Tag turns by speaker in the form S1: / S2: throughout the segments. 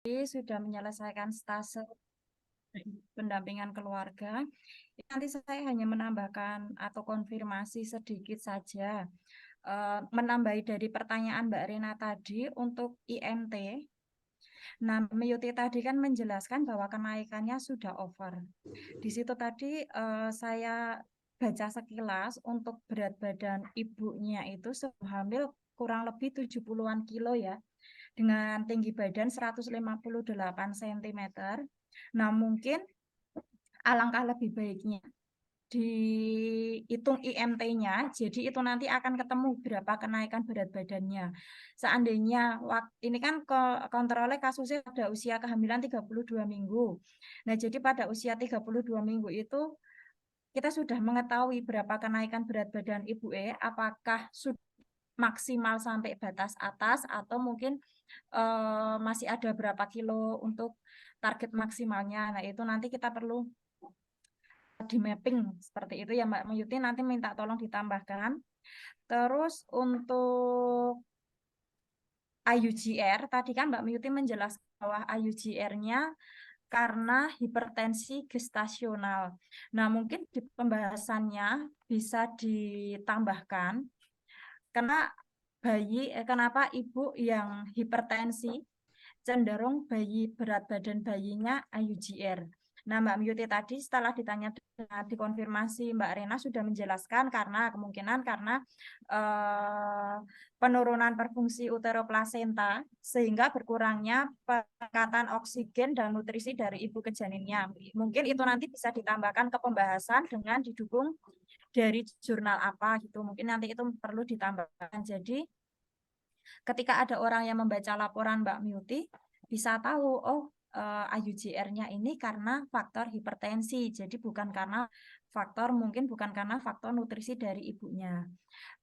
S1: sudah menyelesaikan stase pendampingan keluarga. Nanti saya hanya menambahkan atau konfirmasi sedikit saja, menambahi dari pertanyaan Mbak Rina tadi untuk IMT. Nah, Meyuti tadi kan menjelaskan bahwa kenaikannya sudah over. Di situ tadi saya baca sekilas untuk berat badan ibunya itu sebelum hamil kurang lebih 70-an kilo ya, dengan tinggi badan 158 cm. Nah, mungkin alangkah lebih baiknya dihitung IMT-nya, jadi itu nanti akan ketemu berapa kenaikan berat badannya. Seandainya ini kan kontrolnya kasusnya pada usia kehamilan 32 minggu. Nah, jadi pada usia 32 minggu itu kita sudah mengetahui berapa kenaikan berat badan Ibu apakah sudah maksimal sampai batas atas atau mungkin masih ada berapa kilo untuk target maksimalnya. Nah, itu nanti kita perlu di mapping seperti itu ya Mbak Meyuti, nanti minta tolong ditambahkan. Terus untuk IUGR, tadi kan Mbak Meyuti menjelaskan bahwa IUGR-nya karena hipertensi gestasional. Nah, mungkin di pembahasannya bisa ditambahkan karena kenapa ibu yang hipertensi cenderung berat badan bayinya IUGR. Nah, Mbak Miyuti tadi setelah ditanya dikonfirmasi Mbak Rena sudah menjelaskan karena kemungkinan karena penurunan perfungsi uteroplasenta sehingga berkurangnya peningkatan oksigen dan nutrisi dari ibu ke janinnya. Mungkin itu nanti bisa ditambahkan ke pembahasan dengan didukung dari jurnal apa gitu. Mungkin nanti itu perlu ditambahkan. Jadi ketika ada orang yang membaca laporan Mbak Miyuti, bisa tahu, oh IUGR-nya ini karena faktor hipertensi, jadi mungkin bukan karena faktor nutrisi dari ibunya.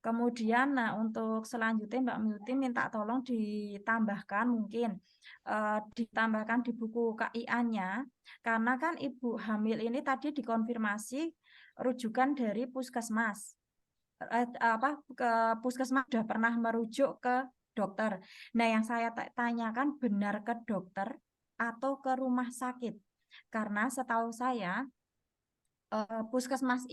S1: Kemudian, nah untuk selanjutnya Mbak Miyuti minta tolong ditambahkan mungkin ditambahkan di buku KIA-nya, karena kan ibu hamil ini tadi dikonfirmasi rujukan dari puskesmas. Ke puskesmas sudah pernah merujuk ke dokter. Nah, yang saya tanyakan benar ke dokter atau ke rumah sakit. Karena setahu saya puskesmas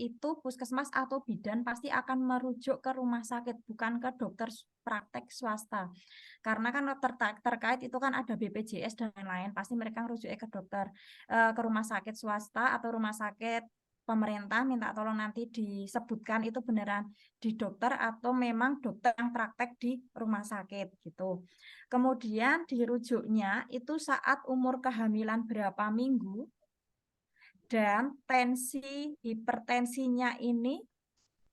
S1: atau bidan pasti akan merujuk ke rumah sakit, bukan ke dokter praktek swasta. Karena kan terkait itu kan ada BPJS dan lain-lain, pasti mereka merujuk ke dokter, ke rumah sakit swasta atau rumah sakit pemerintah. Minta tolong nanti disebutkan itu beneran di dokter atau memang dokter yang praktek di rumah sakit gitu. Kemudian dirujuknya itu saat umur kehamilan berapa minggu, dan hipertensinya ini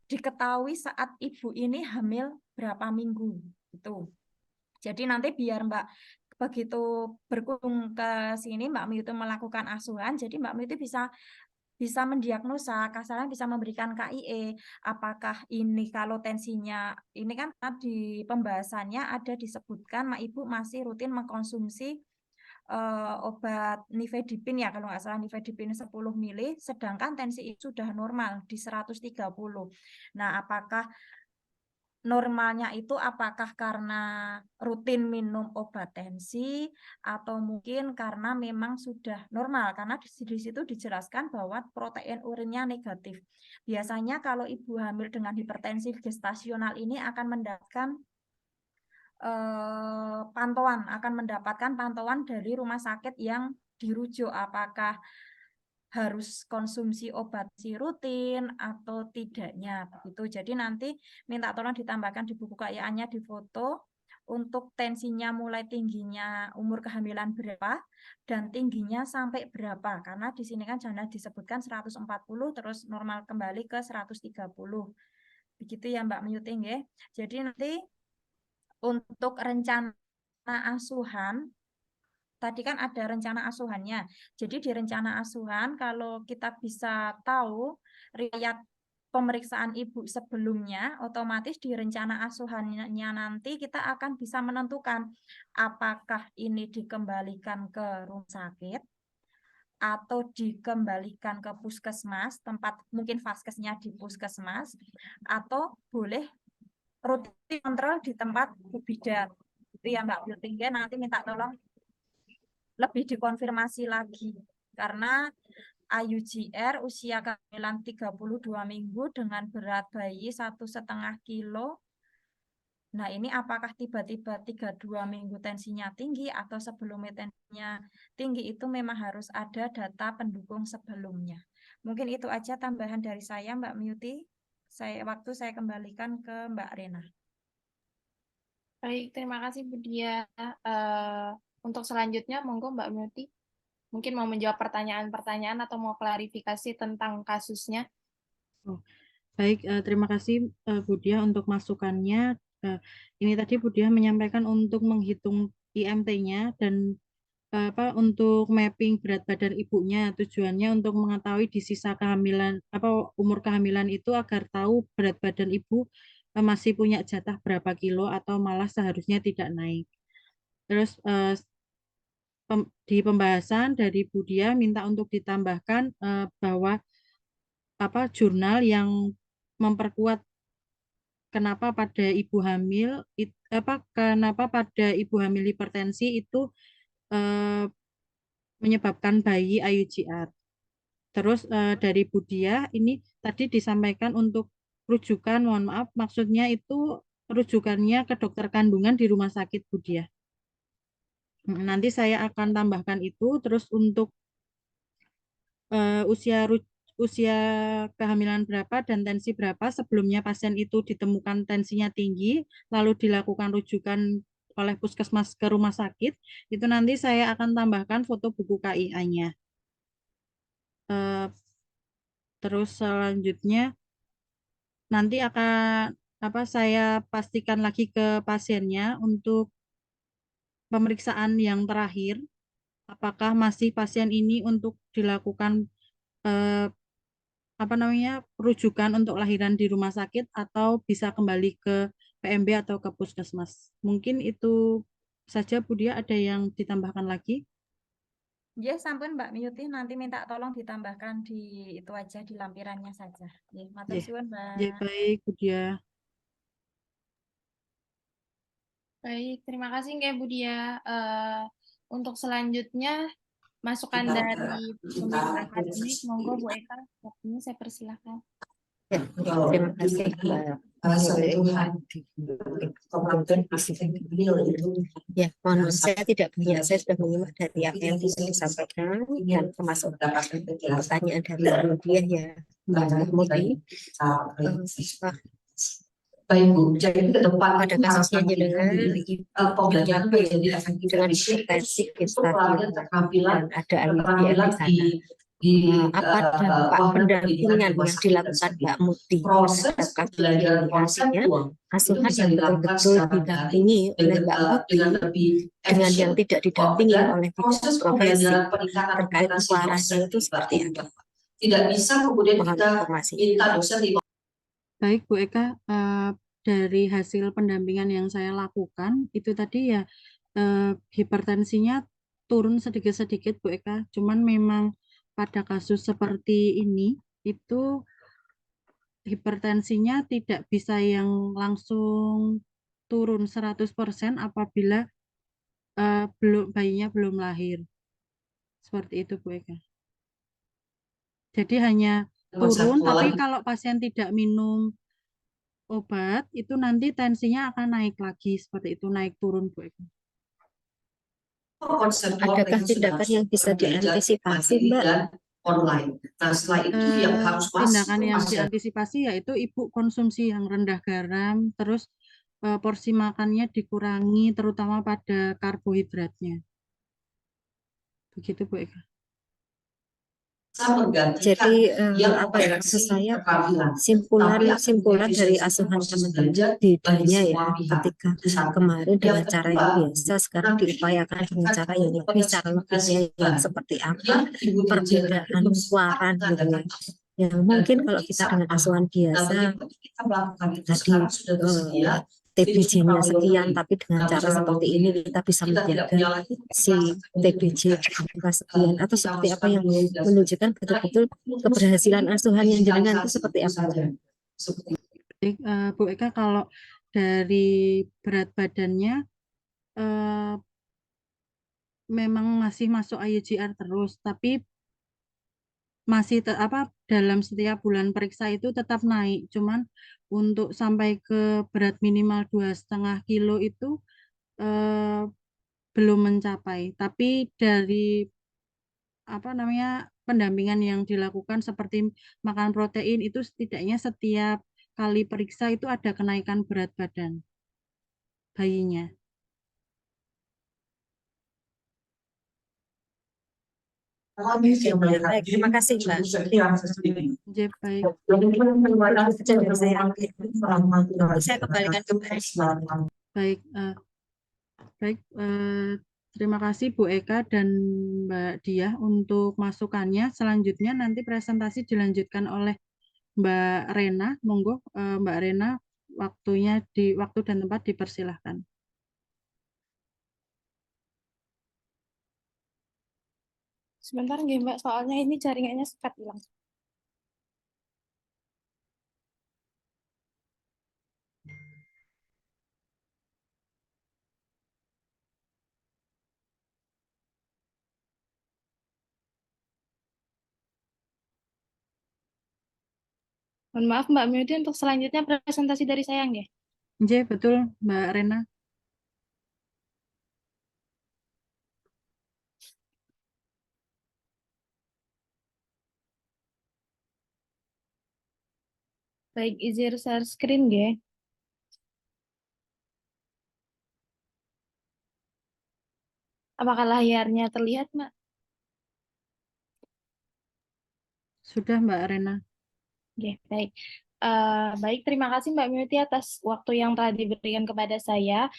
S1: diketahui saat ibu ini hamil berapa minggu itu. Jadi nanti biar Mbak begitu berkunjung ke sini Mbak Miu itu melakukan asuhan, jadi Mbak Miu itu bisa mendiagnosa, kasarnya bisa memberikan KIE, apakah ini kalau tensinya, ini kan di pembahasannya ada disebutkan Ibu masih rutin mengkonsumsi obat nifedipin ya kalau nggak salah, nifedipin 10 mili, sedangkan tensi itu sudah normal di 130. Nah, apakah normalnya itu apakah karena rutin minum obat tensi atau mungkin karena memang sudah normal, karena di situ dijelaskan bahwa protein urinnya negatif. Biasanya kalau ibu hamil dengan hipertensi gestasional ini akan mendapatkan pantauan dari rumah sakit yang dirujuk, apakah harus konsumsi obat rutin atau tidaknya begitu. Jadi nanti minta tolong ditambahkan di buku KIA-nya di foto untuk tensinya mulai tingginya umur kehamilan berapa dan tingginya sampai berapa, karena di sini kan jangan disebutkan 140 terus normal kembali ke 130. Begitu ya Mbak Meyuting ya. Jadi nanti untuk rencana asuhan, tadi kan ada rencana asuhannya. Jadi di rencana asuhan, kalau kita bisa tahu riwayat pemeriksaan ibu sebelumnya, otomatis di rencana asuhannya nanti kita akan bisa menentukan apakah ini dikembalikan ke rumah sakit atau dikembalikan ke puskesmas, tempat mungkin vaskesnya di puskesmas, atau boleh rutin kontrol di tempat bidan. Itu ya Mbak Beauty, nanti minta tolong lebih dikonfirmasi lagi. Karena IUGR usia kehamilan 32 minggu dengan berat bayi 1,5 kilo. Nah, ini apakah tiba-tiba 32 minggu tensinya tinggi atau sebelumnya tensinya tinggi, itu memang harus ada data pendukung sebelumnya. Mungkin itu aja tambahan dari saya, Mbak Myuti. Saya kembalikan ke Mbak Rena.
S2: Baik, terima kasih Bu Dia. Untuk selanjutnya, monggo Mbak Muti. Mungkin mau menjawab pertanyaan-pertanyaan atau mau klarifikasi tentang kasusnya.
S3: Oh, baik, terima kasih Bu Dia untuk masukannya. Ini tadi Bu Dia menyampaikan untuk menghitung IMT-nya dan apa untuk mapping berat badan ibunya. Tujuannya untuk mengetahui di sisa kehamilan apa umur kehamilan itu agar tahu berat badan ibu masih punya jatah berapa kilo atau malah seharusnya tidak naik. Terus di pembahasan dari Bu Dia minta untuk ditambahkan bahwa apa jurnal yang memperkuat kenapa pada ibu hamil kenapa pada ibu hamil hipertensi itu eh, menyebabkan bayi IUGR. Terus dari Budia ini tadi disampaikan untuk rujukan, mohon maaf, maksudnya itu rujukannya ke dokter kandungan di rumah sakit Budia. Nanti saya akan tambahkan itu. Terus untuk usia usia kehamilan berapa dan tensi berapa sebelumnya pasien itu ditemukan tensinya tinggi, lalu dilakukan rujukan oleh puskesmas ke rumah sakit, itu nanti saya akan tambahkan foto buku KIA-nya. Terus selanjutnya nanti akan saya pastikan lagi ke pasiennya untuk pemeriksaan yang terakhir, apakah masih pasien ini untuk dilakukan eh, rujukan untuk lahiran di rumah sakit atau bisa kembali ke PMB atau ke puskesmas. Mungkin itu saja Bu Dia, ada yang ditambahkan lagi?
S1: Ya, sampun Mbak Myuti, nanti minta tolong ditambahkan di itu aja, di lampirannya saja. Ya, matur
S3: Ya,
S1: suwun,
S3: ya
S1: Mbak.
S3: baik Bu Dia.
S2: Baik, terima kasih nggak Bu Dia. Untuk selanjutnya, masukan dari pembimbing akademik, monggo Bu Eka. Waktunya saya persilahkan.
S4: Ya, terima kasih ya, mohon maaf, saya tidak punya, saya sudah menyimak dari apa yang disampaikan dan termasuk pertanyaan dari Bu Dia ya, Mbak Muti.
S5: Baik Bu, jadi ke depan
S4: Pada kasusnya jenengan
S5: pembelajaran menjadi efektif
S4: dengan hipertensi
S5: keluarga
S4: gestasional
S5: keterampilan
S4: dan ada IUGR di sana.
S5: di
S4: Apa dampak pendampingan yang dilakukan Mbak Muti
S5: proses
S4: terhadap kasus
S5: pembelajaran
S4: ini? Artinya
S5: konseptual
S4: asuhan
S5: bisa
S4: yang
S5: dilakukan
S4: betul-betul
S5: secara
S4: didampingi oleh Mbak Muti
S5: dengan lebih
S4: dengan yang
S5: efisien.
S4: tidak didampingi
S5: Dan
S4: oleh
S5: proses
S4: bidan profesi
S5: pembelajaran peningkatan
S4: terkait
S5: kompetensi
S4: suaranya
S5: dosen
S4: itu seperti apa?
S5: tidak bisa kemudian
S4: Mohon
S5: kita
S4: informasi.
S5: minta dosen
S3: Baik Bu Eka, dari hasil pendampingan yang saya lakukan itu tadi ya hipertensinya turun sedikit-sedikit Bu Eka. Cuman memang pada kasus seperti ini itu hipertensinya tidak bisa yang langsung turun 100% apabila bayinya belum lahir. Seperti itu Bu Eka. Jadi hanya turun, tapi kalau pasien tidak minum obat itu nanti tensinya akan naik lagi, seperti itu, naik turun Bu Eka.
S4: Adakah tindakan yang bisa diantisipasi Mbak?
S5: Online. Nah, setelah itu yang harus
S3: tindakan yang diantisipasi yaitu ibu konsumsi yang rendah garam, terus porsi makannya dikurangi terutama pada karbohidratnya. Begitu Bu Eka.
S4: Jadi apa ya, maksud saya simpulan dari asuhan teman-teman bedanya ya ketika kemarin dengan cara yang biasa sekarang diupayakan dengan cara yang lebih, cara lebihnya yang seperti apa, perbedaan waran gitu ya. Ya mungkin kalau kita dengan asuhan biasa tadi TBJ-nya sekian, tapi dengan cara seperti ini kita bisa menjaga si TBJ angka sekian, atau seperti apa yang menunjukkan betul-betul keberhasilan asuhan yang jenengan itu seperti apa?
S3: Baik, Bu Eka, kalau dari berat badannya memang masih masuk IUGR terus, tapi masih dalam setiap bulan periksa itu tetap naik. Cuman untuk sampai ke berat minimal 2,5 kilo itu eh, belum mencapai. Tapi dari pendampingan yang dilakukan seperti makan protein itu setidaknya setiap kali periksa itu ada kenaikan berat badan bayinya.
S4: Baik, terima kasih Mbak.
S3: Oke, baik.
S4: Itu yang saya ambil. Saya kembalikan ke Mbak.
S3: Baik, terima kasih Bu Eka dan Mbak Diah untuk masukannya. Selanjutnya nanti presentasi dilanjutkan oleh Mbak Rena. Monggo Mbak Rena, waktu dan tempat dipersilahkan.
S2: Sebentar nggih Mbak, soalnya ini jaringannya sempat hilang. Mohon maaf Mbak Mewti, untuk selanjutnya presentasi dari saya nggih.
S3: Oke, betul Mbak Rena.
S2: Baik, izin share screen nggih. Apakah layarnya terlihat, Mbak?
S3: Sudah Mbak Rena.
S2: Oke, baik. Baik, terima kasih Mbak Mewti atas waktu yang telah diberikan kepada saya.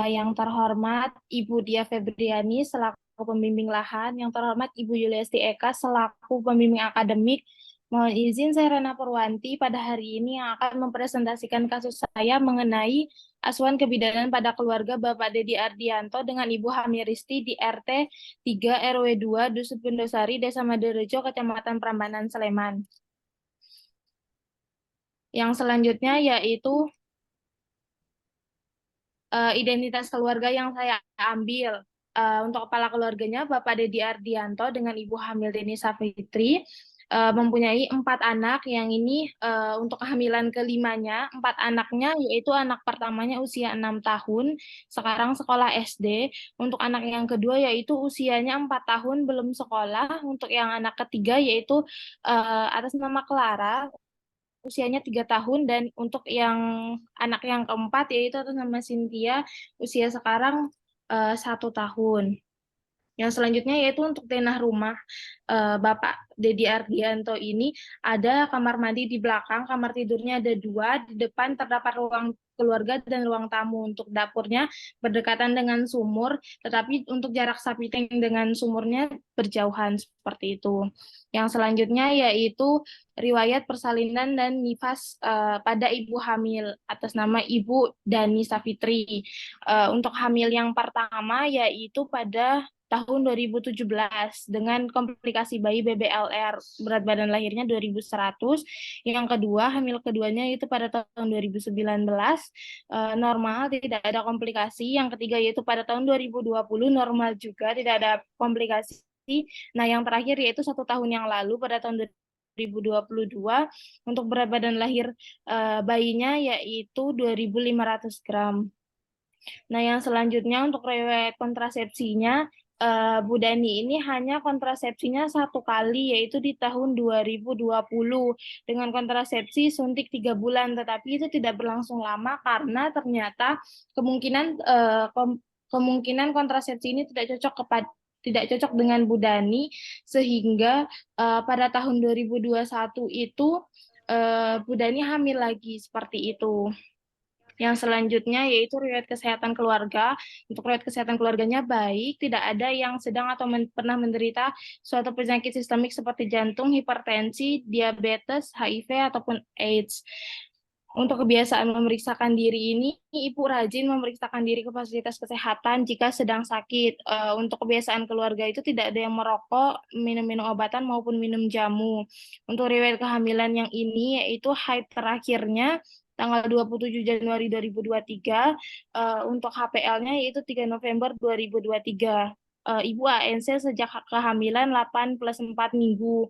S2: Yang terhormat Ibu Dia Febriani selaku pembimbing lahan, yang terhormat Ibu Yuliasti Eka selaku pembimbing akademik. Mohon izin saya Rena Purwanti pada hari ini yang akan mempresentasikan kasus saya mengenai asuhan kebidanan pada keluarga Bapak Dedi Ardianto dengan Ibu Hamiristi di RT 3 RW 2 Dusun Pindosari, Desa Madorejo, Kecamatan Prambanan, Sleman. Yang selanjutnya yaitu identitas keluarga yang saya ambil. Untuk kepala keluarganya Bapak Dedi Ardianto dengan Ibu Hamil Deni Safitri mempunyai 4 anak. Yang ini untuk kehamilan kelimanya, 4 anaknya yaitu anak pertamanya usia 6 tahun, sekarang sekolah SD. Untuk anak yang kedua yaitu usianya 4 tahun belum sekolah. Untuk yang anak ketiga yaitu atas nama Clara, usianya 3 tahun, dan untuk yang anak yang keempat yaitu atas nama Cynthia, usia sekarang 1 tahun. Yang selanjutnya yaitu untuk denah rumah Bapak Dedi Ardianto ini ada kamar mandi di belakang, kamar tidurnya ada 2, di depan terdapat ruang keluarga dan ruang tamu. Untuk dapurnya berdekatan dengan sumur, tetapi untuk jarak sapi tank dengan sumurnya berjauhan seperti itu. Yang selanjutnya yaitu riwayat persalinan dan nifas pada ibu hamil atas nama Ibu Dani Safitri. Untuk hamil yang pertama yaitu pada tahun 2017 dengan komplikasi bayi BBLR, berat badan lahirnya 2100. Yang kedua, hamil keduanya itu pada tahun 2019 normal, tidak ada komplikasi. Yang ketiga yaitu pada tahun 2020 normal juga, tidak ada komplikasi. Nah, yang terakhir yaitu 1 tahun yang lalu pada tahun 2022 untuk berat badan lahir bayinya yaitu 2.500 gram. Nah, yang selanjutnya untuk riwayat kontrasepsinya, Bu Dani ini hanya kontrasepsinya 1 kali, yaitu di tahun 2020 dengan kontrasepsi suntik 3 bulan, tetapi itu tidak berlangsung lama karena ternyata kemungkinan kontrasepsi ini tidak cocok dengan Bu Dani, sehingga pada tahun 2021 itu Bu Dani hamil lagi seperti itu. Yang selanjutnya yaitu riwayat kesehatan keluarga. Untuk riwayat kesehatan keluarganya baik, tidak ada yang sedang atau pernah menderita suatu penyakit sistemik seperti jantung, hipertensi, diabetes, HIV, ataupun AIDS. Untuk kebiasaan memeriksakan diri ini, Ibu rajin memeriksakan diri ke fasilitas kesehatan jika sedang sakit. Untuk kebiasaan keluarga itu tidak ada yang merokok, minum obatan, maupun minum jamu. Untuk riwayat kehamilan yang ini yaitu haid terakhirnya tanggal 27 Januari 2023, untuk HPL-nya yaitu 3 November 2023. Ibu ANC sejak kehamilan 8+4 minggu.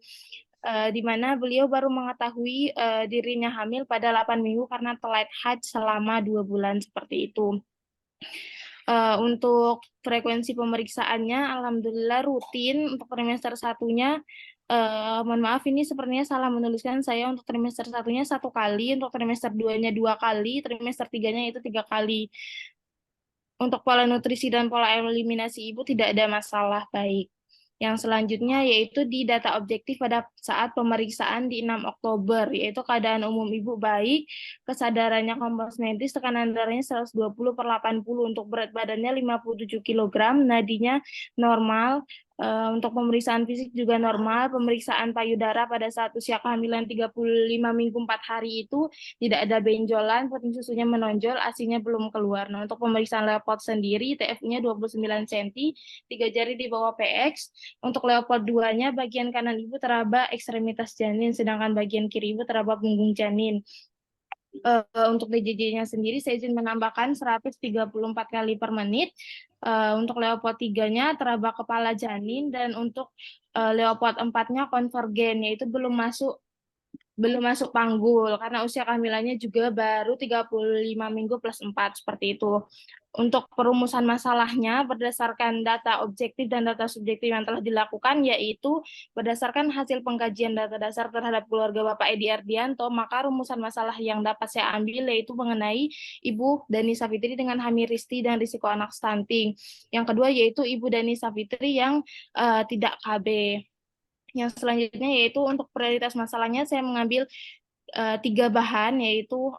S2: Di mana beliau baru mengetahui dirinya hamil pada 8 minggu karena telat haid selama 2 bulan seperti itu. Untuk frekuensi pemeriksaannya, alhamdulillah rutin untuk trimester satunya. Mohon maaf, ini sepertinya salah menuliskan saya. Untuk trimester satunya 1 kali, untuk trimester 2-nya 2 kali, trimester 3-nya itu 3 kali. Untuk pola nutrisi dan pola eliminasi ibu tidak ada masalah baik. Yang selanjutnya yaitu di data objektif pada saat pemeriksaan di 6 Oktober, yaitu keadaan umum ibu baik, kesadarannya kompos medis, tekanan darahnya 120/80, untuk berat badannya 57 kg, nadinya normal. Untuk pemeriksaan fisik juga normal, pemeriksaan payudara pada saat usia kehamilan 35 minggu 4 hari itu tidak ada benjolan, puting susunya menonjol, ASI-nya belum keluar. Nah, untuk pemeriksaan Leopold sendiri, TF-nya 29 cm, 3 jari di bawah PX. Untuk Leopold 2-nya, bagian kanan ibu teraba ekstremitas janin, sedangkan bagian kiri ibu teraba punggung janin. Untuk DJJ-nya sendiri saya izin menambahkan 134 kali per menit. Untuk Leopold 3-nya teraba kepala janin, dan untuk Leopold 4-nya konvergen, yaitu belum masuk panggul karena usia kehamilannya juga baru 35 minggu plus 4 seperti itu. Untuk perumusan masalahnya berdasarkan data objektif dan data subjektif yang telah dilakukan, yaitu berdasarkan hasil pengkajian data dasar terhadap keluarga Bapak Edi Ardianto, maka rumusan masalah yang dapat saya ambil yaitu mengenai Ibu Dani Savitri dengan Hamiristi dan risiko anak stunting. Yang kedua yaitu Ibu Dani Savitri yang tidak KB. Yang selanjutnya yaitu untuk prioritas masalahnya saya mengambil 3 bahan, yaitu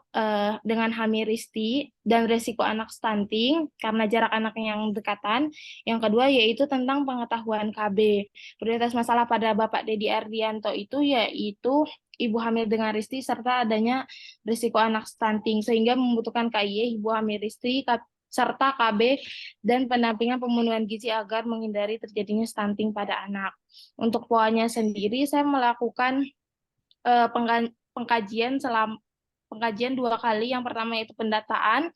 S2: dengan Hamiristi dan resiko anak stunting karena jarak anak yang dekatan. Yang kedua yaitu tentang pengetahuan KB. Prioritas masalah pada Bapak Dedi Ardianto itu yaitu ibu hamil dengan Risti serta adanya risiko anak stunting, sehingga membutuhkan KIE ibu hamil Risti serta KB dan pendampingan pemenuhan gizi agar menghindari terjadinya stunting pada anak. Untuk POA-nya sendiri saya melakukan pengkajian 2 kali. Yang pertama itu pendataan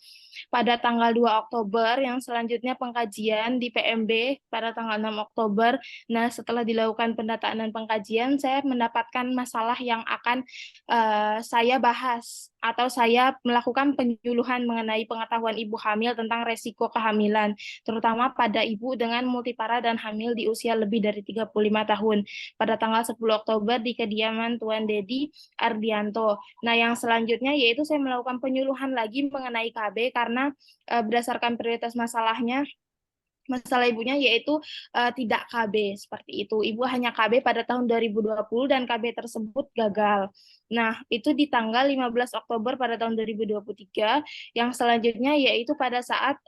S2: pada tanggal 2 Oktober, yang selanjutnya pengkajian di PMB pada tanggal 6 Oktober. Nah, setelah dilakukan pendataan dan pengkajian, saya mendapatkan masalah yang akan saya bahas atau saya melakukan penyuluhan mengenai pengetahuan ibu hamil tentang resiko kehamilan, terutama pada ibu dengan multipara dan hamil di usia lebih dari 35 tahun pada tanggal 10 Oktober di kediaman Tuan Dedi Ardianto. Nah, yang selanjutnya yaitu saya melakukan penyuluhan lagi mengenai KB karena berdasarkan prioritas masalah ibunya yaitu tidak KB seperti itu. Ibu hanya KB pada tahun 2020 dan KB tersebut gagal. Nah, itu di tanggal 15 Oktober pada tahun 2023. Yang selanjutnya yaitu pada saat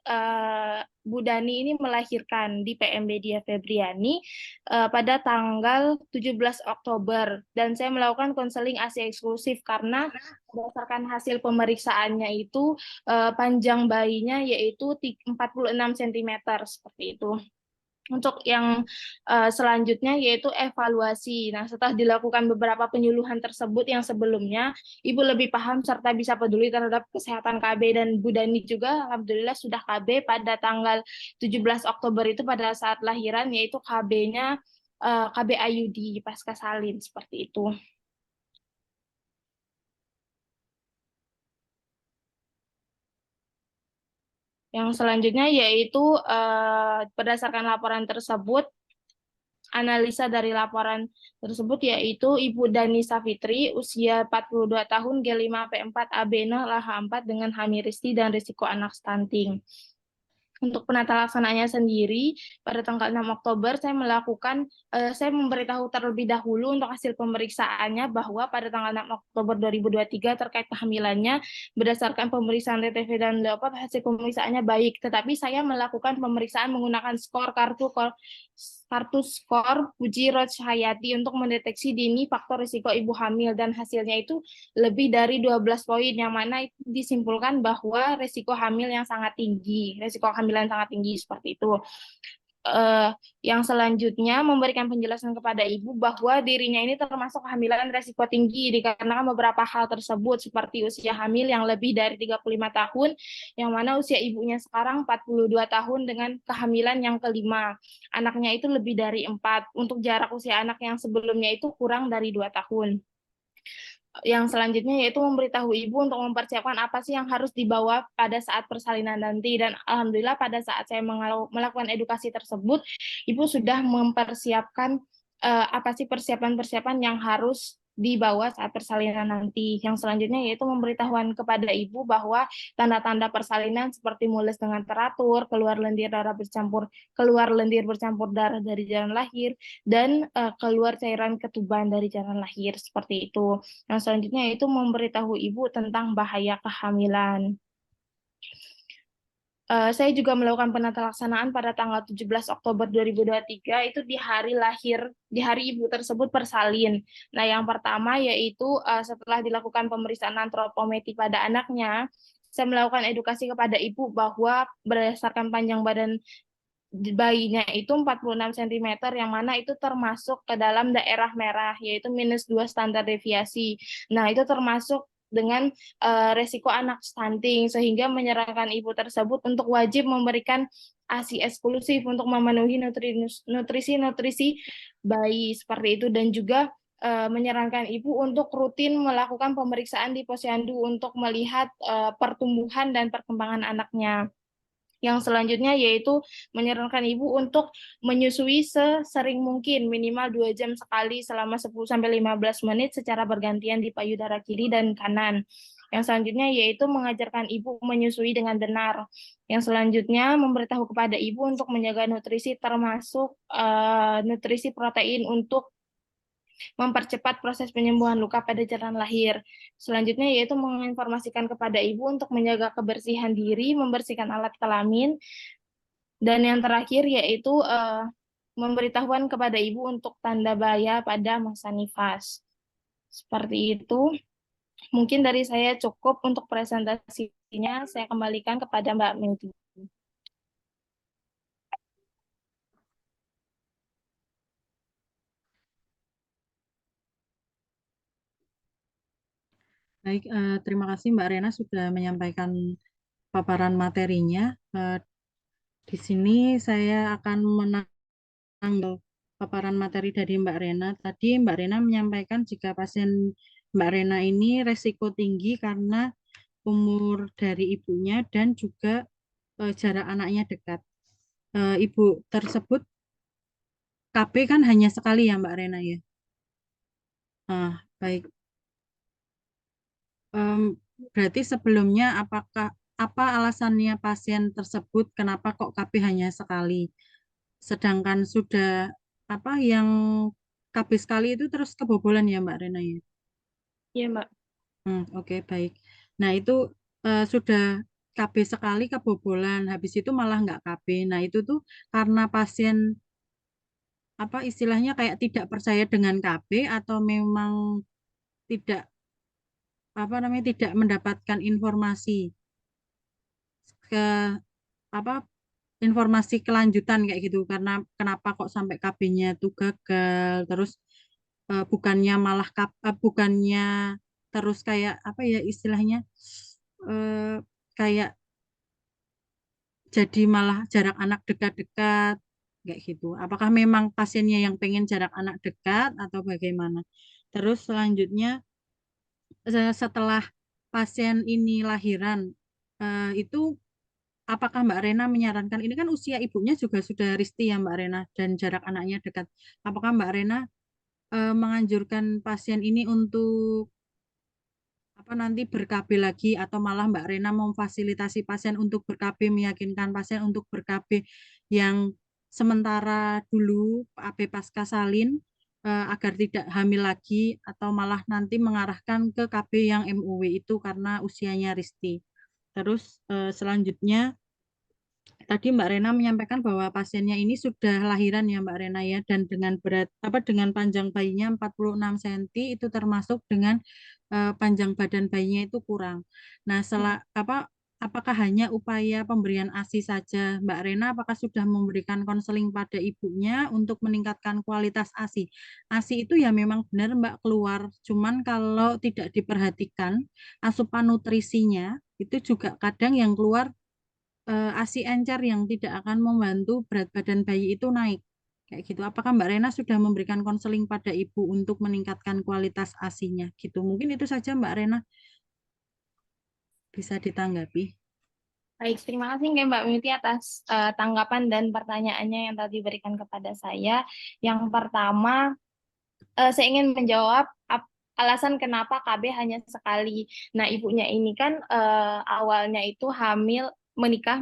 S2: Bu Dani ini melahirkan di PMB Dia Febriani pada tanggal 17 Oktober. Dan saya melakukan konseling ASI eksklusif karena berdasarkan hasil pemeriksaannya itu panjang bayinya yaitu 46 cm seperti itu. Untuk yang selanjutnya yaitu evaluasi. Nah, setelah dilakukan beberapa penyuluhan tersebut yang sebelumnya, Ibu lebih paham serta bisa peduli terhadap kesehatan KB, dan Bu Dani juga alhamdulillah sudah KB pada tanggal 17 Oktober itu pada saat lahiran, yaitu KB-nya KB IUD pasca salin seperti itu. Yang selanjutnya yaitu berdasarkan laporan tersebut, analisa dari laporan tersebut yaitu Ibu Dani Savitri, usia 42 tahun, G5P4 AB0 LH4 dengan Hamiristi dan risiko anak stunting. Untuk penata laksananya sendiri, pada tanggal 6 Oktober saya memberitahu terlebih dahulu untuk hasil pemeriksaannya bahwa pada tanggal 6 Oktober 2023 terkait kehamilannya, berdasarkan pemeriksaan TTV dan Leopold, hasil pemeriksaannya baik, tetapi saya melakukan pemeriksaan menggunakan kartu skor Puji Roch Hayati untuk mendeteksi dini faktor risiko ibu hamil, dan hasilnya itu lebih dari 12 poin, yang mana itu disimpulkan bahwa risiko hamil yang sangat tinggi, risiko kehamilan sangat tinggi seperti itu. yang selanjutnya memberikan penjelasan kepada ibu bahwa dirinya ini termasuk kehamilan resiko tinggi dikarenakan beberapa hal tersebut seperti usia hamil yang lebih dari 35 tahun, yang mana usia ibunya sekarang 42 tahun dengan kehamilan yang kelima. Anaknya itu lebih dari 4. Untuk jarak usia anak yang sebelumnya itu kurang dari 2 tahun. Yang selanjutnya yaitu memberitahu ibu untuk mempersiapkan apa sih yang harus dibawa pada saat persalinan nanti. Dan alhamdulillah pada saat saya melakukan edukasi tersebut, ibu sudah mempersiapkan apa sih persiapan-persiapan yang harus dibawa saat persalinan nanti. Yang selanjutnya yaitu memberitahuan kepada ibu bahwa tanda-tanda persalinan seperti mules dengan teratur, keluar lendir bercampur darah dari jalan lahir, dan keluar cairan ketuban dari jalan lahir seperti itu. Yang selanjutnya yaitu memberitahu ibu tentang bahaya kehamilan. Saya juga melakukan penata laksanaan pada tanggal 17 Oktober 2023 itu di hari ibu tersebut bersalin. Nah, yang pertama yaitu setelah dilakukan pemeriksaan antropometri pada anaknya, saya melakukan edukasi kepada ibu bahwa berdasarkan panjang badan bayinya itu 46 cm, yang mana itu termasuk ke dalam daerah merah, yaitu -2 standar deviasi. Nah, itu termasuk dengan resiko anak stunting, sehingga menyarankan ibu tersebut untuk wajib memberikan ASI eksklusif untuk memenuhi nutrisi bayi seperti itu, dan juga menyarankan ibu untuk rutin melakukan pemeriksaan di posyandu untuk melihat pertumbuhan dan perkembangan anaknya. Yang selanjutnya yaitu menyarankan ibu untuk menyusui sesering mungkin, minimal 2 jam sekali selama 10-15 menit secara bergantian di payudara kiri dan kanan. Yang selanjutnya yaitu mengajarkan ibu menyusui dengan benar. Yang selanjutnya memberitahu kepada ibu untuk menjaga nutrisi termasuk nutrisi protein untuk mempercepat proses penyembuhan luka pada jalan lahir. Selanjutnya yaitu menginformasikan kepada ibu untuk menjaga kebersihan diri, membersihkan alat kelamin, dan yang terakhir yaitu memberitahuan kepada ibu untuk tanda bahaya pada masa nifas. Seperti itu. Mungkin dari saya cukup untuk presentasinya. Saya kembalikan kepada Mbak Megi.
S3: Baik, terima kasih Mbak Rena sudah menyampaikan paparan materinya. Di sini saya akan menanggal paparan materi dari Mbak Rena. Tadi Mbak Rena menyampaikan jika pasien Mbak Rena ini resiko tinggi karena umur dari ibunya dan juga jarak anaknya dekat. Ibu tersebut KB kan hanya sekali ya Mbak Rena ya. Baik. Berarti sebelumnya apa alasannya pasien tersebut kenapa kok KB hanya sekali? Sedangkan sudah yang KB sekali itu terus kebobolan ya Mbak Rena ya?
S2: Iya, Mbak.
S3: Oke, baik. Nah, itu sudah KB sekali kebobolan, habis itu malah nggak KB. Nah, itu tuh karena pasien istilahnya kayak tidak percaya dengan KB atau memang tidak tidak mendapatkan informasi ke informasi kelanjutan kayak gitu, karena kenapa kok sampai KB-nya tuh gagal, terus bukannya terus kayak istilahnya kayak jadi malah jarak anak dekat-dekat kayak gitu. Apakah memang pasiennya yang pengen jarak anak dekat atau bagaimana? Terus selanjutnya setelah pasien ini lahiran itu apakah Mbak Rena menyarankan, ini kan usia ibunya juga sudah risti ya Mbak Rena dan jarak anaknya dekat. Apakah Mbak Rena menganjurkan pasien ini untuk nanti ber-KB lagi atau malah Mbak Rena memfasilitasi pasien untuk ber-KB, meyakinkan pasien untuk ber-KB yang sementara dulu AB pasca salin agar tidak hamil lagi atau malah nanti mengarahkan ke KB yang MUW itu karena usianya risti. Terus selanjutnya tadi Mbak Rena menyampaikan bahwa pasiennya ini sudah lahiran ya Mbak Rena ya, dan dengan dengan panjang bayinya 46 cm itu termasuk dengan panjang badan bayinya itu kurang. Nah, apakah hanya upaya pemberian ASI saja, Mbak Rena? Apakah sudah memberikan konseling pada ibunya untuk meningkatkan kualitas ASI? ASI itu ya memang benar Mbak keluar, cuman kalau tidak diperhatikan asupan nutrisinya itu juga kadang yang keluar ASI encer yang tidak akan membantu berat badan bayi itu naik. Kayak gitu. Apakah Mbak Rena sudah memberikan konseling pada ibu untuk meningkatkan kualitas ASI-nya? Gitu. Mungkin itu saja Mbak Rena bisa ditanggapi.
S2: Baik, terima kasih Mbak Miti atas tanggapan dan pertanyaannya yang tadi diberikan kepada saya. Yang pertama, saya ingin menjawab alasan kenapa KB hanya sekali. Nah, ibunya ini kan awalnya itu menikah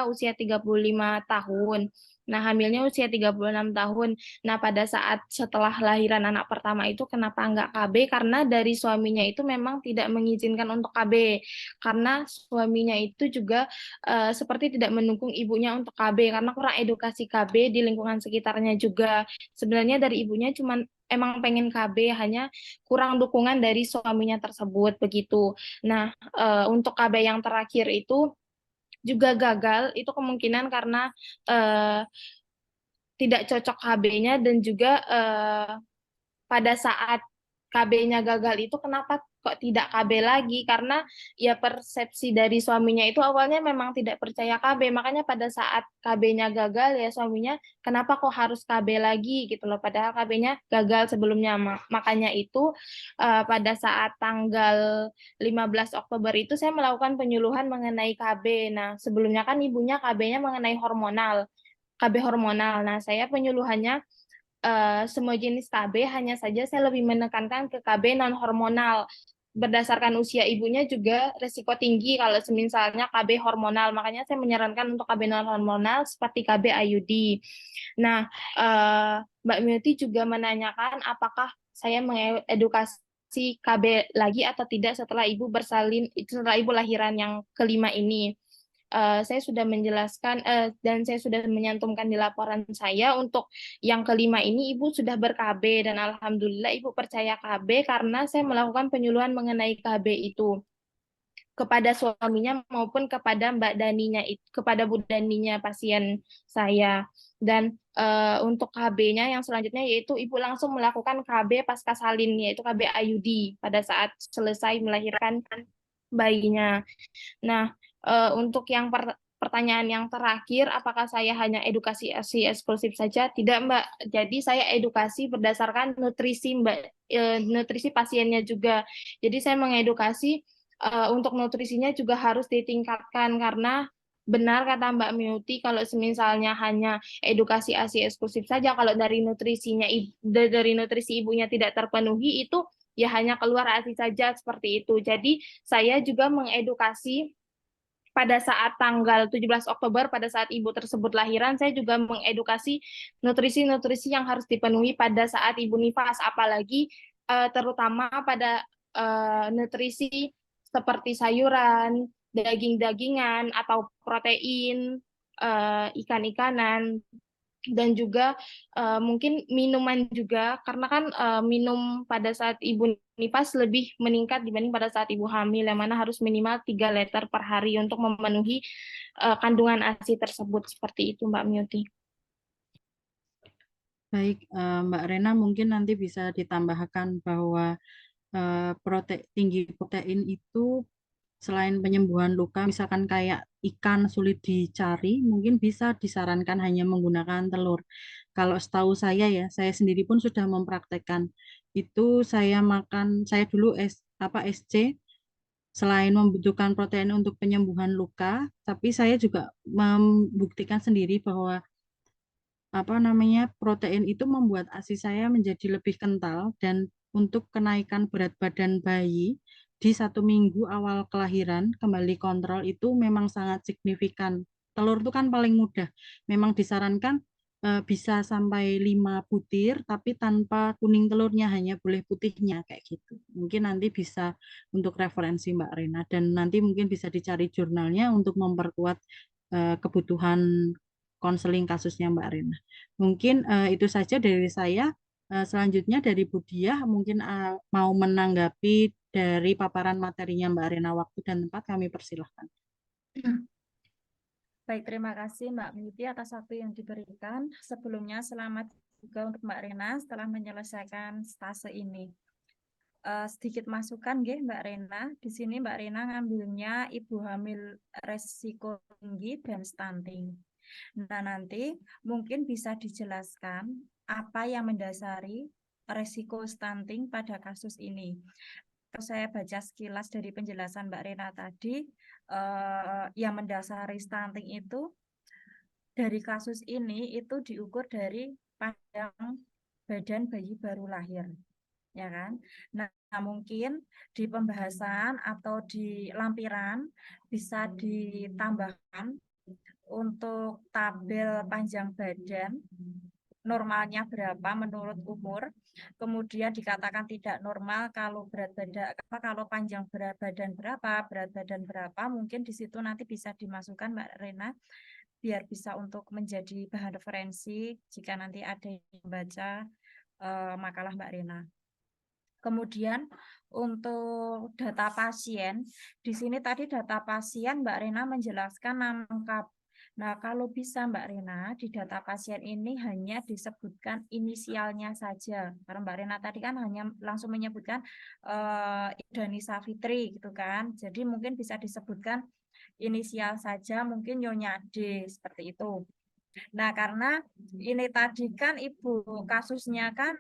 S2: usia 35 tahun. Nah, hamilnya usia 36 tahun. Nah, pada saat setelah lahiran anak pertama itu kenapa nggak KB? Karena dari suaminya itu memang tidak mengizinkan untuk KB. Karena suaminya itu juga seperti tidak mendukung ibunya untuk KB. Karena kurang edukasi KB di lingkungan sekitarnya juga. Sebenarnya dari ibunya cuma emang pengen KB, hanya kurang dukungan dari suaminya tersebut begitu. Nah, untuk KB yang terakhir itu juga gagal, itu kemungkinan karena tidak cocok KB-nya dan juga pada saat KB-nya gagal itu kenapa kok tidak KB lagi, karena ya persepsi dari suaminya itu awalnya memang tidak percaya KB, makanya pada saat KB-nya gagal ya suaminya kenapa kok harus KB lagi gitu loh, padahal KB-nya gagal sebelumnya. Makanya itu pada saat tanggal 15 Oktober itu saya melakukan penyuluhan mengenai KB. Nah, sebelumnya kan ibunya KB-nya mengenai KB hormonal. Nah, saya penyuluhannya semua jenis KB, hanya saja saya lebih menekankan ke KB non-hormonal. Berdasarkan usia ibunya juga resiko tinggi kalau misalnya KB hormonal, makanya saya menyarankan untuk KB non-hormonal seperti KB IUD. Nah, Mbak Miuti juga menanyakan apakah saya mengedukasi KB lagi atau tidak setelah ibu lahiran yang kelima ini. Saya sudah menjelaskan dan saya sudah menyantumkan di laporan saya untuk yang kelima ini ibu sudah ber-KB dan alhamdulillah ibu percaya KB karena saya melakukan penyuluhan mengenai KB itu kepada suaminya maupun kepada kepada Bu Daninya pasien saya. Dan untuk KB-nya yang selanjutnya yaitu ibu langsung melakukan KB pasca salin, yaitu KB IUD pada saat selesai melahirkan bayinya. Nah, untuk yang pertanyaan yang terakhir, apakah saya hanya edukasi ASI eksklusif saja? Tidak, Mbak. Jadi saya edukasi berdasarkan nutrisi, Mbak, nutrisi pasiennya juga. Jadi saya mengedukasi untuk nutrisinya juga harus ditingkatkan karena benar kata Mbak Miuti kalau misalnya hanya edukasi ASI eksklusif saja, kalau dari nutrisi ibunya tidak terpenuhi itu ya hanya keluar ASI saja seperti itu. Jadi saya juga mengedukasi pada saat tanggal 17 Oktober, pada saat ibu tersebut lahiran, saya juga mengedukasi nutrisi-nutrisi yang harus dipenuhi pada saat ibu nifas, apalagi terutama pada nutrisi seperti sayuran, daging-dagingan, atau protein, ikan-ikanan, dan juga mungkin minuman juga, karena kan minum pada saat ibu nifas lebih meningkat dibanding pada saat ibu hamil, yang mana harus minimal 3 liter per hari untuk memenuhi kandungan ASI tersebut. Seperti itu Mbak Miuti.
S3: Baik, Mbak Rena mungkin nanti bisa ditambahkan bahwa tinggi protein itu selain penyembuhan luka, misalkan kayak ikan sulit dicari, mungkin bisa disarankan hanya menggunakan telur. Kalau setahu saya ya, saya sendiri pun sudah mempraktekkan. Itu saya dulu SC, selain membutuhkan protein untuk penyembuhan luka, tapi saya juga membuktikan sendiri bahwa protein itu membuat ASI saya menjadi lebih kental, dan untuk kenaikan berat badan bayi di 1 minggu awal kelahiran kembali kontrol itu memang sangat signifikan. Telur itu kan paling mudah, memang disarankan bisa sampai 5 butir tapi tanpa kuning telurnya, hanya boleh putihnya kayak gitu. Mungkin nanti bisa untuk referensi Mbak Rena, dan nanti mungkin bisa dicari jurnalnya untuk memperkuat kebutuhan konseling kasusnya Mbak Rena. Mungkin itu saja dari saya. Selanjutnya dari Bu Diah, mungkin mau menanggapi dari paparan materinya Mbak Rena. Waktu dan tempat kami persilahkan.
S1: Baik, terima kasih Mbak Miti atas waktu yang diberikan. Sebelumnya selamat juga untuk Mbak Rena setelah menyelesaikan stase ini. Sedikit masukan nggih Mbak Rena. Di sini Mbak Rena ngambilnya ibu hamil resiko tinggi dan stunting. Nah, nanti mungkin bisa dijelaskan apa yang mendasari resiko stunting pada kasus ini. Kalau saya baca sekilas dari penjelasan Mbak Rena tadi, yang mendasari stunting itu dari kasus ini itu diukur dari panjang badan bayi baru lahir, ya kan? Nah, mungkin di pembahasan atau di lampiran bisa ditambahkan untuk tabel panjang badan normalnya berapa menurut umur, kemudian dikatakan tidak normal kalau berat badan kalau panjang berat badan berapa, mungkin di situ nanti bisa dimasukkan Mbak Rena biar bisa untuk menjadi bahan referensi jika nanti ada yang membaca makalah Mbak Rena. Kemudian untuk data pasien, di sini tadi data pasien Mbak Rena menjelaskan nama lengkap. Nah, kalau bisa Mbak Rena, di data pasien ini hanya disebutkan inisialnya saja. Karena Mbak Rena tadi kan hanya langsung menyebutkan Dani Savitri gitu kan. Jadi mungkin bisa disebutkan inisial saja, mungkin Nyonya D, seperti itu. Nah, karena ini tadi kan kasusnya kan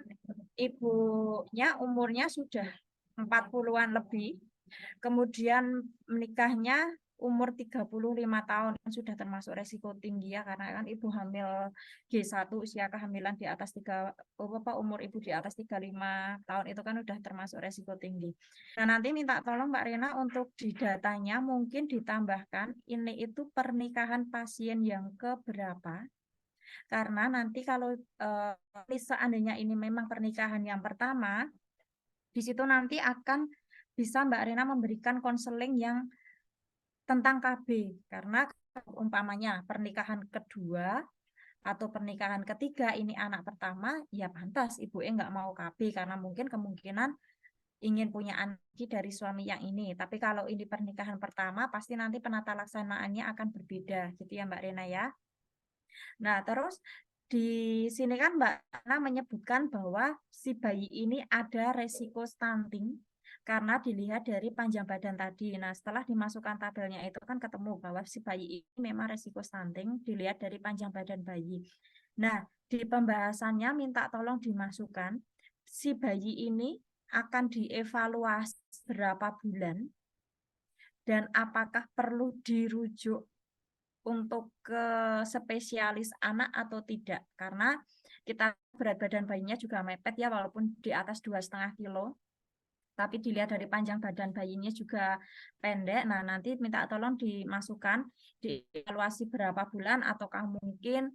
S1: ibunya umurnya sudah 40-an lebih, kemudian menikahnya umur 35 tahun, sudah termasuk resiko tinggi ya, karena kan ibu hamil G1 usia kehamilan di atas umur ibu di atas 35 tahun itu kan udah termasuk resiko tinggi. Nah, nanti minta tolong Mbak Rena untuk di datanya mungkin ditambahkan ini itu pernikahan pasien yang keberapa. Karena nanti kalau seandainya ini memang pernikahan yang pertama, di situ nanti akan bisa Mbak Rena memberikan konseling yang tentang KB. Karena umpamanya pernikahan kedua atau pernikahan ketiga ini anak pertama, ya pantas ibunya nggak mau KB karena mungkin kemungkinan ingin punya anak dari suami yang ini. Tapi kalau ini pernikahan pertama, pasti nanti penata laksanaannya akan berbeda, gitu ya Mbak Rena ya. Nah, terus di sini kan Mbak Ana menyebutkan bahwa si bayi ini ada resiko stunting karena dilihat dari panjang badan tadi. Nah, setelah dimasukkan tabelnya itu kan ketemu bahwa si bayi ini memang resiko stunting dilihat dari panjang badan bayi. Nah, di pembahasannya minta tolong dimasukkan si bayi ini akan dievaluasi berapa bulan dan apakah perlu dirujuk untuk ke spesialis anak atau tidak, karena kita berat badan bayinya juga mepet ya, walaupun di atas 2,5 kilo, tapi dilihat dari panjang badan bayinya juga pendek. Nah, nanti minta tolong dimasukkan dievaluasi berapa bulan ataukah mungkin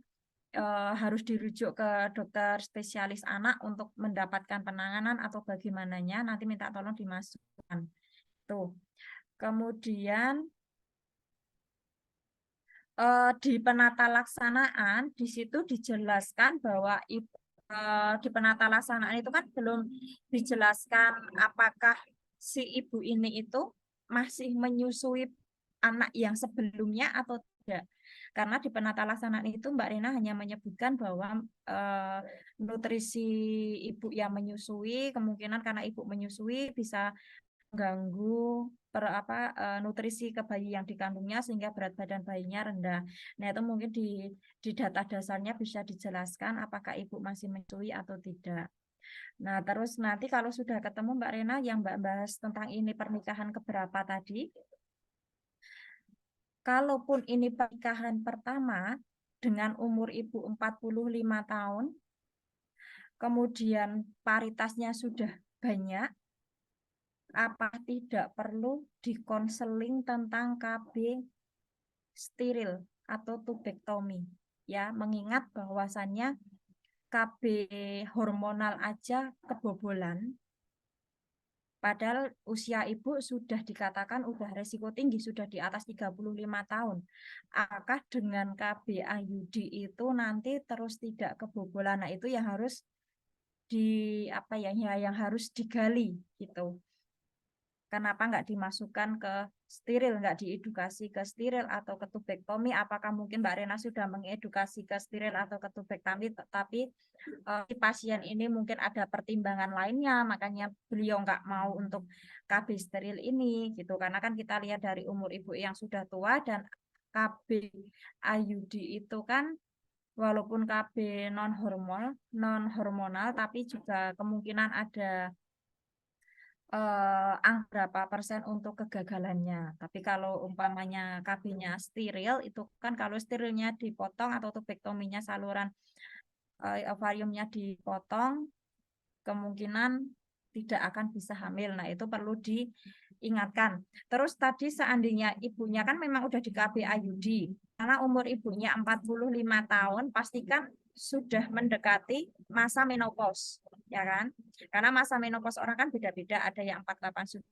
S1: harus dirujuk ke dokter spesialis anak untuk mendapatkan penanganan atau bagaimananya, nanti minta tolong dimasukkan. Tuh. Kemudian di penata laksanaan di situ dijelaskan bahwa di penata laksanaan itu kan belum dijelaskan apakah si ibu ini itu masih menyusui anak yang sebelumnya atau tidak. Karena di penata laksanaan itu Mbak Rina hanya menyebutkan bahwa nutrisi ibu yang menyusui, kemungkinan karena ibu menyusui bisa mengganggu nutrisi ke bayi yang dikandungnya sehingga berat badan bayinya rendah. Nah, itu mungkin di data dasarnya bisa dijelaskan apakah ibu masih menyusui atau tidak. Nah, terus nanti kalau sudah ketemu Mbak Rena yang Mbak bahas tentang ini pernikahan keberapa tadi, kalaupun ini pernikahan pertama dengan umur ibu 45 tahun, kemudian paritasnya sudah banyak, apa tidak perlu dikonseling tentang KB steril atau tubektomi, ya, mengingat bahwasannya KB hormonal aja kebobolan, padahal usia ibu sudah dikatakan udah resiko tinggi, sudah di atas 35 tahun. Apakah dengan KB IUD itu nanti terus tidak kebobolan? Nah, itu yang harus yang harus digali gitu. Kenapa nggak dimasukkan ke steril, nggak diedukasi ke steril atau ke tubektomi? Apakah mungkin Mbak Rena sudah mengedukasi ke steril atau ke tubektomi, tapi si pasien ini mungkin ada pertimbangan lainnya, makanya beliau nggak mau untuk KB steril ini, gitu. Karena kan kita lihat dari umur ibu yang sudah tua dan KB IUD itu kan walaupun KB non hormonal, tapi juga kemungkinan ada angka berapa persen untuk kegagalannya. Tapi kalau umpamanya KB-nya steril, itu kan kalau sterilnya dipotong atau tubektominya saluran ovariumnya dipotong, kemungkinan tidak akan bisa hamil. Nah, itu perlu diingatkan. Terus tadi seandainya ibunya kan memang udah di KB IUD, karena umur ibunya 45 tahun, pastikan sudah mendekati masa menopause, ya kan? Karena masa menopause orang kan beda-beda, ada yang 48 sudah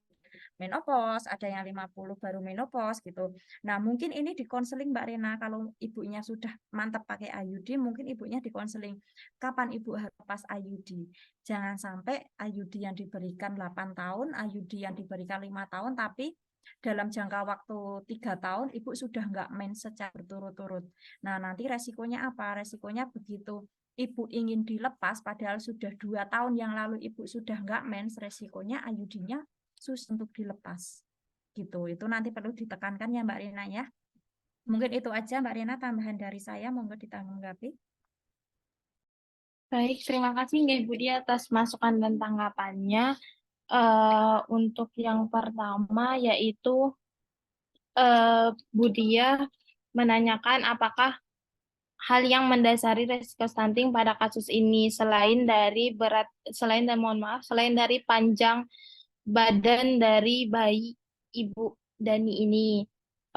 S1: menopause, ada yang 50 baru menopause gitu. Nah, mungkin ini dikonseling Mbak Rena, kalau ibunya sudah mantap pakai IUD, mungkin ibunya dikonseling kapan ibu harus lepas IUD. Jangan sampai IUD yang diberikan 8 tahun, IUD yang diberikan 5 tahun, tapi dalam jangka waktu 3 tahun ibu sudah nggak mens secara berturut-turut. Nah, nanti resikonya apa? Resikonya begitu ibu ingin dilepas, padahal sudah 2 tahun yang lalu ibu sudah nggak mens, resikonya IUD-nya susah untuk dilepas. Gitu. Itu nanti perlu ditekankan ya Mbak Rena ya. Mungkin itu aja Mbak Rena tambahan dari saya, monggo ditanggapi.
S2: Baik, terima kasih nggih Bu Dia atas masukan dan tanggapannya. Untuk yang pertama yaitu Bu Dia menanyakan apakah hal yang mendasari resiko stunting pada kasus ini selain dari panjang badan dari bayi Ibu Dani ini.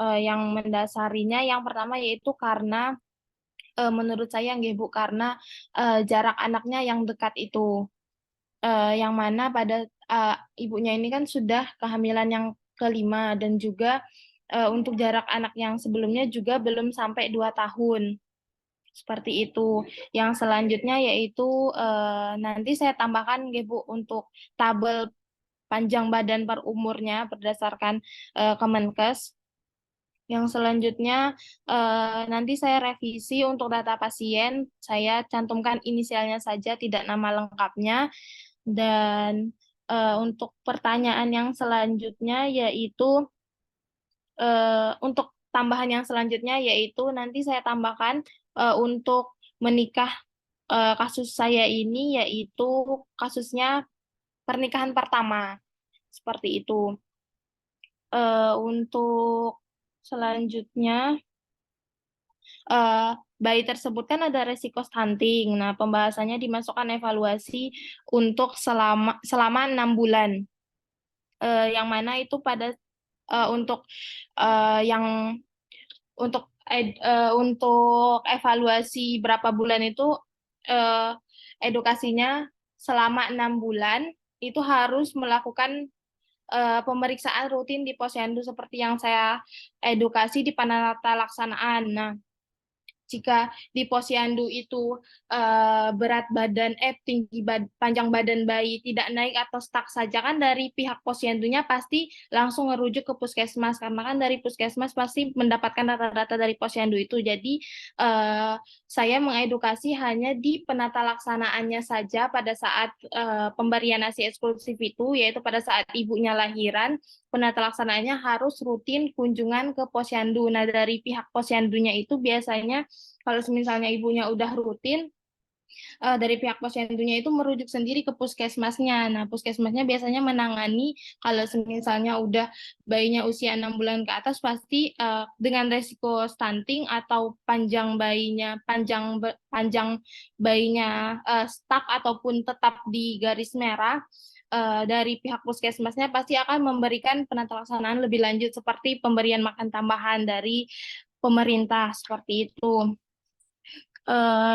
S2: Yang mendasarinya yang pertama yaitu karena menurut saya nggih Bu, karena jarak anaknya yang dekat itu. Yang mana pada ibunya ini kan sudah kehamilan yang kelima dan juga untuk jarak anak yang sebelumnya juga belum sampai 2 tahun. Seperti itu. Yang selanjutnya yaitu nanti saya tambahkan nggih Bu untuk tabel panjang badan per umurnya berdasarkan Kemenkes. Yang selanjutnya nanti saya revisi untuk data pasien, saya cantumkan inisialnya saja, tidak nama lengkapnya. Dan untuk pertanyaan yang selanjutnya yaitu untuk tambahan yang selanjutnya yaitu nanti saya tambahkan untuk menikah kasus saya ini yaitu kasusnya pernikahan pertama. Seperti itu. Untuk selanjutnya bayi tersebut kan ada resiko stunting. Nah, pembahasannya dimasukkan evaluasi untuk selama 6 bulan. Yang mana itu pada untuk yang untuk evaluasi berapa bulan itu edukasinya selama 6 bulan itu harus melakukan pemeriksaan rutin di posyandu seperti yang saya edukasi di penata laksanaan. Nah, jika di posyandu itu berat badan panjang badan bayi tidak naik atau stuck saja, kan dari pihak posyandunya pasti langsung merujuk ke puskesmas, karena kan dari puskesmas pasti mendapatkan data-data dari posyandu itu. Jadi saya mengedukasi hanya di penata laksanaannya saja pada saat pemberian ASI eksklusif itu, yaitu pada saat ibunya lahiran. Penata laksanaannya harus rutin kunjungan ke posyandu. Nah, dari pihak posyandunya itu biasanya kalau misalnya ibunya udah rutin, dari pihak posyandunya itu merujuk sendiri ke puskesmasnya. Nah, puskesmasnya biasanya menangani kalau misalnya udah bayinya usia 6 bulan ke atas, pasti dengan resiko stunting atau panjang bayinya stuck ataupun tetap di garis merah. Dari pihak puskesmasnya pasti akan memberikan penata laksanaan lebih lanjut seperti pemberian makan tambahan dari pemerintah, seperti itu.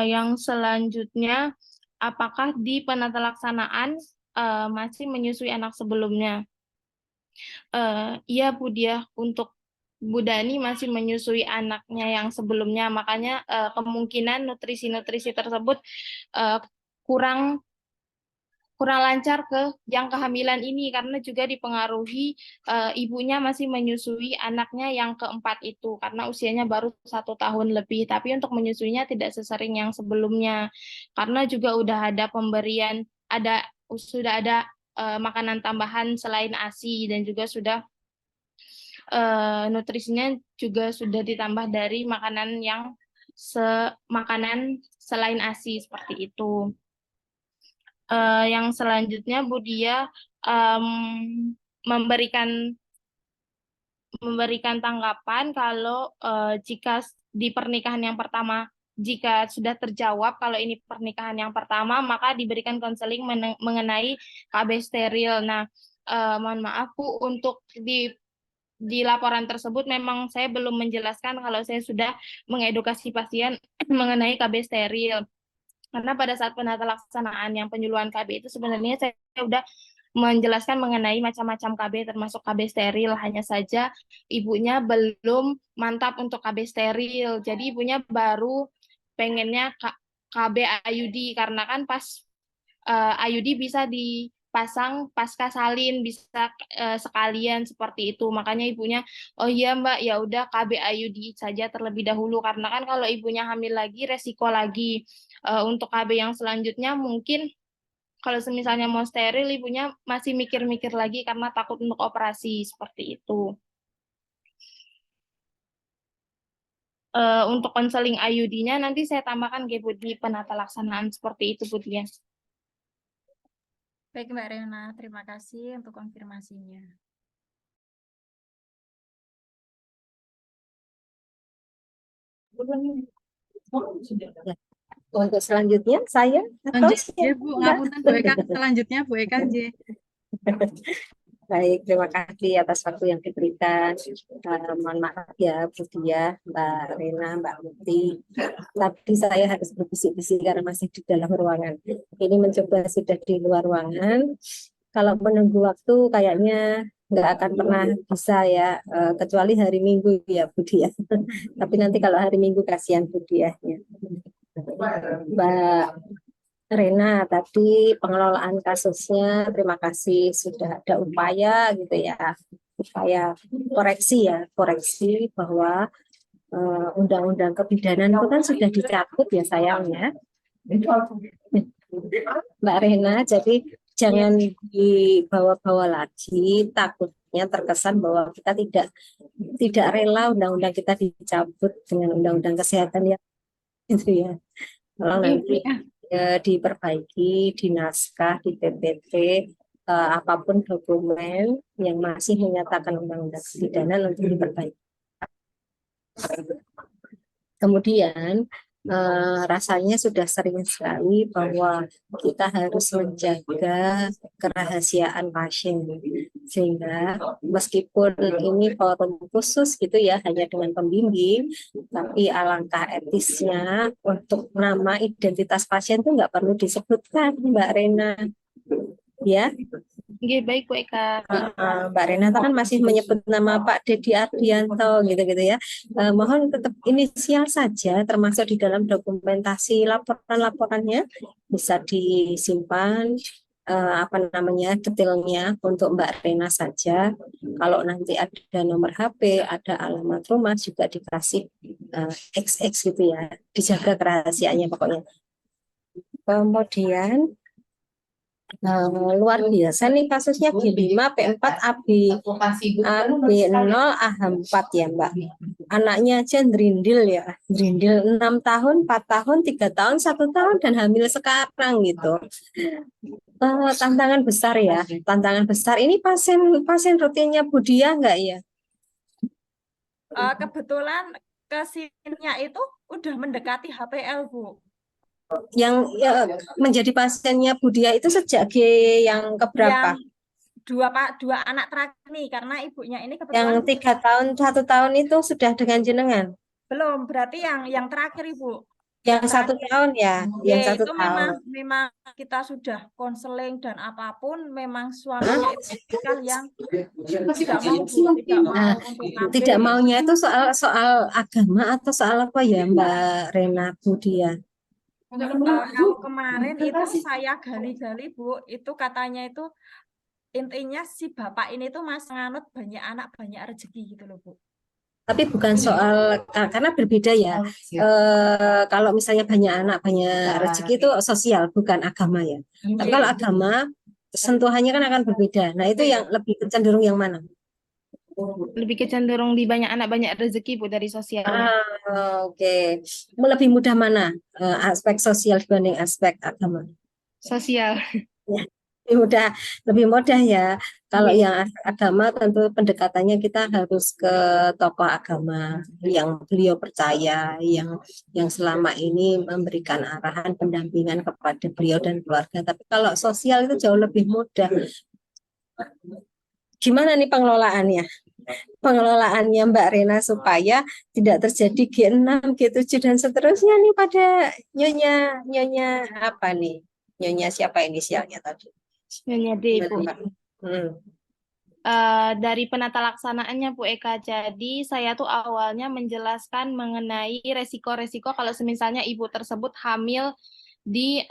S2: Yang selanjutnya, apakah di penata laksanaan masih menyusui anak sebelumnya? Iya Bu Dia, untuk Bu Dani masih menyusui anaknya yang sebelumnya, makanya kemungkinan nutrisi-nutrisi tersebut kurang kurang lancar ke yang kehamilan ini karena juga dipengaruhi ibunya masih menyusui anaknya yang keempat itu karena usianya baru 1 tahun lebih. Tapi untuk menyusuinya tidak sesering yang sebelumnya karena juga udah ada pemberian sudah ada makanan tambahan selain ASI dan juga sudah nutrisinya juga sudah ditambah dari makanan yang makanan selain ASI seperti itu. Yang selanjutnya Bu Dia memberikan tanggapan kalau jika di pernikahan yang pertama, jika sudah terjawab kalau ini pernikahan yang pertama, maka diberikan konseling mengenai KB steril. Nah, mohon maaf Bu, untuk di laporan tersebut memang saya belum menjelaskan kalau saya sudah mengedukasi pasien mengenai KB steril. Karena pada saat penata laksanaan yang penyuluhan KB itu sebenarnya saya sudah menjelaskan mengenai macam-macam KB termasuk KB steril, hanya saja ibunya belum mantap untuk KB steril. Jadi ibunya baru pengennya KB IUD karena kan pas IUD bisa dipasang pasca salin, bisa sekalian seperti itu. Makanya ibunya, oh iya Mbak, ya udah KB IUD saja terlebih dahulu karena kan kalau ibunya hamil lagi resiko lagi. Untuk KB yang selanjutnya mungkin kalau misalnya mau steril ibunya masih mikir-mikir lagi karena takut untuk operasi seperti itu. Untuk konseling IUD-nya nanti saya tambahkan Bu di penata laksanaan seperti itu Bu Dia.
S1: Baik Mbak Rena, terima kasih untuk konfirmasinya.
S4: Untuk selanjutnya saya atau
S3: Lanjutnya Bu, ngapunten Bu Eka, selanjutnya Bu Eka J.
S4: Baik, terima kasih atas waktu yang diberikan. Mohon maaf ya Bu Dia, Mbak Rena, Mbak Muti. Tadi saya harus berbisik-bisik karena masih di dalam ruangan. Ini mencoba sudah di luar ruangan. Kalau menunggu waktu kayaknya nggak akan pernah bisa ya, kecuali hari Minggu ya Bu Dia. Tapi nanti kalau hari Minggu kasihan Bu Dianya. Mbak Rena, tadi pengelolaan kasusnya, terima kasih sudah ada upaya gitu ya, upaya koreksi bahwa undang-undang kebidanan itu kan sudah dicabut ya sayangnya, Mbak Rena. Jadi jangan dibawa-bawa lagi, takutnya terkesan bahwa kita tidak rela undang-undang kita dicabut dengan undang-undang kesehatan ya, itu ya. Kalau nanti diperbaiki di naskah, di PPT, apapun dokumen yang masih menyatakan undang-undang kebidanan untuk diperbaiki. Kemudian rasanya sudah sering sekali bahwa kita harus menjaga kerahasiaan pasien, sehingga meskipun ini forum khusus gitu ya, hanya dengan pembimbing, tapi alangkah etisnya untuk nama identitas pasien itu nggak perlu disebutkan Mbak Rena ya.
S2: Oke, baik Bu Eka.
S4: Mbak Renata kan masih menyebut nama Pak Dedi Ardianto gitu-gitu ya. Mohon tetap inisial saja termasuk di dalam dokumentasi laporan-laporannya bisa disimpan detailnya untuk Mbak Rena saja. Kalau nanti ada nomor HP, ada alamat rumah juga dikasih XX gitu ya. Dijaga kerahasiaannya pokoknya. Kemudian luar biasa nih kasusnya G5 P4 AB0 AH4 ya Mbak. Anaknya aja drindil ya, drindil 6 tahun, 4 tahun, 3 tahun, 1 tahun dan hamil sekarang gitu. Tantangan besar ya, tantangan besar. Ini pasien rutinnya Bu Dia enggak ya?
S1: Kebetulan kesininya itu udah mendekati HPL Bu.
S4: Yang menjadi pasiennya Bu Dia itu sejak G yang keberapa?
S1: Yang dua anak terakhir nih, karena ibunya ini
S4: Yang
S1: kebetulan
S4: 3 tahun, 1 tahun itu sudah dengan jenengan?
S1: belum, berarti yang terakhir Ibu.
S4: Yang 1 tahun ya, yang 1
S1: itu
S4: tahun.
S1: memang kita sudah konseling dan apapun, memang suaminya itu yang tidak mau untuk
S4: Tidak maunya itu soal agama atau soal apa ya Mbak Rena Bu Dia?
S1: Kalau kemarin itu saya gali-gali Bu, itu katanya itu intinya si bapak ini tuh masih nganut banyak anak banyak rezeki gitu loh Bu.
S4: Tapi bukan soal karena berbeda ya. Kalau misalnya banyak anak banyak rezeki itu sosial bukan agama ya. Tapi kalau agama sentuhannya kan akan berbeda. Nah itu yang lebih cenderung yang mana?
S2: Lebih kecenderung di banyak anak banyak rezeki Bu dari sosialnya.
S4: Oke. Lebih mudah mana aspek sosial dibanding aspek agama?
S2: Sosial.
S4: Ya, lebih mudah ya. Kalau
S2: Iya.
S4: yang agama tentu pendekatannya kita harus ke tokoh agama yang beliau percaya, yang selama ini memberikan arahan pendampingan kepada beliau dan keluarga. Tapi kalau sosial itu jauh lebih mudah. Gimana nih pengelolaannya? Pengelolaannya Mbak Rena supaya tidak terjadi G6, G7 dan seterusnya nih pada nyonya nyonya apa nih? Nyonya siapa inisialnya tadi?
S2: Nyonya D, Bu.
S4: Mbak.
S2: Dari penata laksanaannya Bu Eka. Jadi saya tuh awalnya menjelaskan mengenai resiko-resiko kalau misalnya ibu tersebut hamil di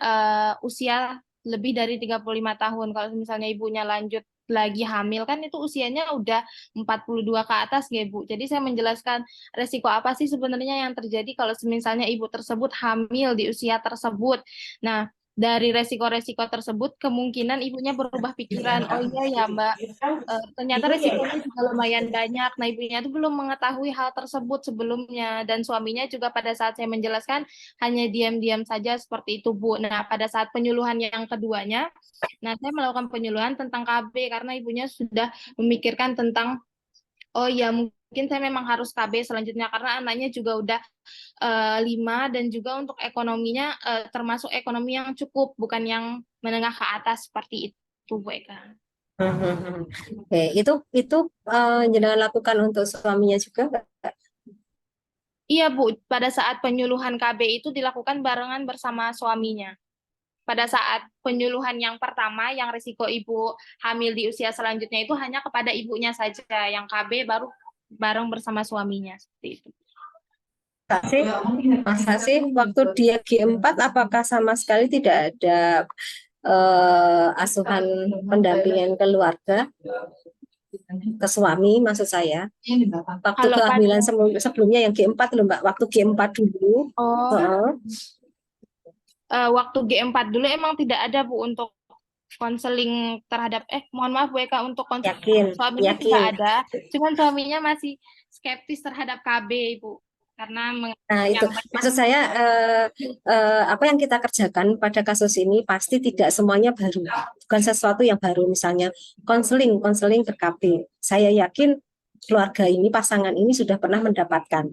S2: usia lebih dari 35 tahun. Kalau misalnya ibunya lanjut lagi hamil kan itu usianya udah 42 ke atas ya Bu. Jadi saya menjelaskan resiko apa sih sebenarnya yang terjadi kalau misalnya ibu tersebut hamil di usia tersebut. Nah, dari resiko-resiko tersebut kemungkinan ibunya berubah pikiran. Oh iya ya Mbak, ternyata resikonya juga lumayan banyak. Nah, ibunya itu belum mengetahui hal tersebut sebelumnya. Dan suaminya juga pada saat saya menjelaskan hanya diam-diam saja seperti itu, Bu. Nah, pada saat penyuluhan yang keduanya, nah saya melakukan penyuluhan tentang KB karena ibunya sudah memikirkan tentang, oh ya mungkin saya memang harus KB selanjutnya karena anaknya juga udah 5 dan juga untuk ekonominya termasuk ekonomi yang cukup, bukan yang menengah ke atas seperti itu, Bu Eka.
S4: Oke, itu jenengan lakukan untuk suaminya juga nggak?
S2: Iya, Bu. Pada saat penyuluhan KB itu dilakukan barengan bersama suaminya. Pada saat penyuluhan yang pertama, yang risiko ibu hamil di usia selanjutnya itu hanya kepada ibunya saja. Yang KB baru bareng bersama suaminya. Seperti itu.
S4: Masa sih waktu dia G4 apakah sama sekali tidak ada asuhan pendampingan keluarga ke suami maksud saya? Waktu
S2: Kalau
S4: kehamilan sebelumnya yang G4 loh Mbak, waktu G4 dulu.
S2: Waktu G4 dulu emang tidak ada Bu untuk konseling terhadap mohon maaf Bu Eka untuk konseling suaminya tidak ada, cuman suaminya masih skeptis terhadap KB Bu karena
S4: Nah itu maksud saya apa yang kita kerjakan pada kasus ini pasti tidak semuanya baru, bukan sesuatu yang baru. Misalnya konseling ke KB, saya yakin keluarga ini, pasangan ini sudah pernah mendapatkan,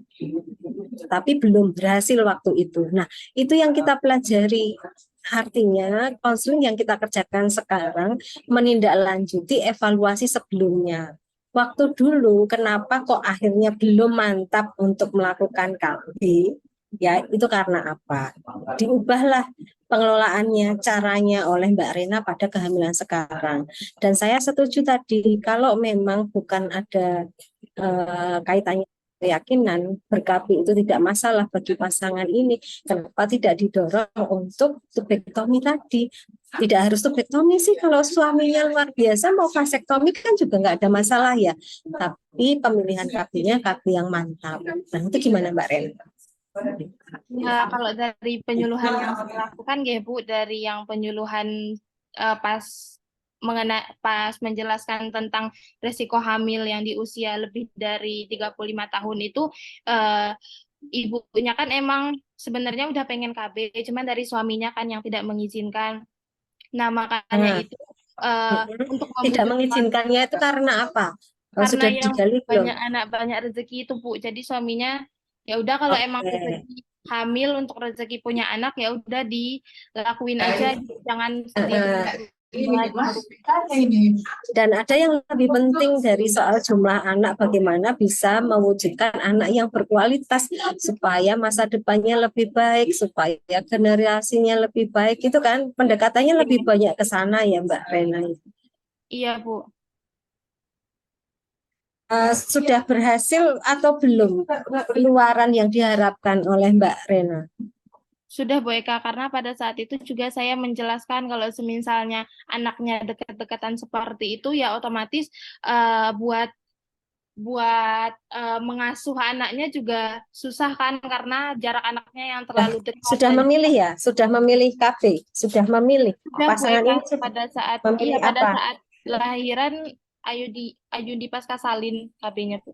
S4: tapi belum berhasil waktu itu. Nah itu yang kita pelajari. Artinya konseling yang kita kerjakan sekarang menindaklanjuti evaluasi sebelumnya. Waktu dulu kenapa kok akhirnya belum mantap untuk melakukan KB? Ya itu karena apa? Diubahlah pengelolaannya, caranya oleh Mbak Rena pada kehamilan sekarang. Dan saya setuju tadi kalau memang bukan ada kaitannya keyakinan berkabi itu tidak masalah bagi pasangan ini, kenapa tidak didorong untuk tubektomi tadi? Tidak harus tubektomi sih, kalau suaminya luar biasa mau vasektomi kan juga nggak ada masalah ya, tapi pemilihan KB-nya KB yang mantap. Nah itu gimana Mbak Ren?
S2: Ya, kalau dari penyuluhan yang saya lakukan ya Bu, dari yang penyuluhan pas menjelaskan tentang resiko hamil yang di usia lebih dari 35 tahun itu ibunya kan emang sebenarnya udah pengen KB, cuman dari suaminya kan yang tidak mengizinkan. Nah, makanya itu untuk
S4: tidak mengizinkannya itu karena apa?
S2: Karena
S4: sudah
S2: yang
S4: digali belum?
S2: banyak anak banyak rezeki itu Bu. Jadi suaminya ya udah kalau emang rezeki hamil untuk rezeki punya anak ya udah dilakuin aja, jangan sedih.
S4: Dan ada yang lebih penting dari soal jumlah anak, bagaimana bisa mewujudkan anak yang berkualitas supaya masa depannya lebih baik, supaya generasinya lebih baik, itu kan pendekatannya lebih banyak ke sana ya Mbak Rena.
S2: Iya Bu.
S4: Sudah berhasil atau belum keluaran yang diharapkan oleh Mbak Rena?
S2: Sudah Bu Eka, karena pada saat itu juga saya menjelaskan kalau semisalnya anaknya dekat-dekatan seperti itu, ya otomatis buat mengasuh anaknya juga susah kan, karena jarak anaknya yang terlalu dekat.
S4: Sudah
S2: Dan
S4: memilih ya, sudah memilih KB, sudah memilih
S2: sudah Bu
S4: pasangan
S2: Eka,
S4: ini sudah
S2: pada saat
S4: memilih
S2: pada
S4: apa?
S2: saat lahiran Ayudi Pasca Salin KB-nya Bu.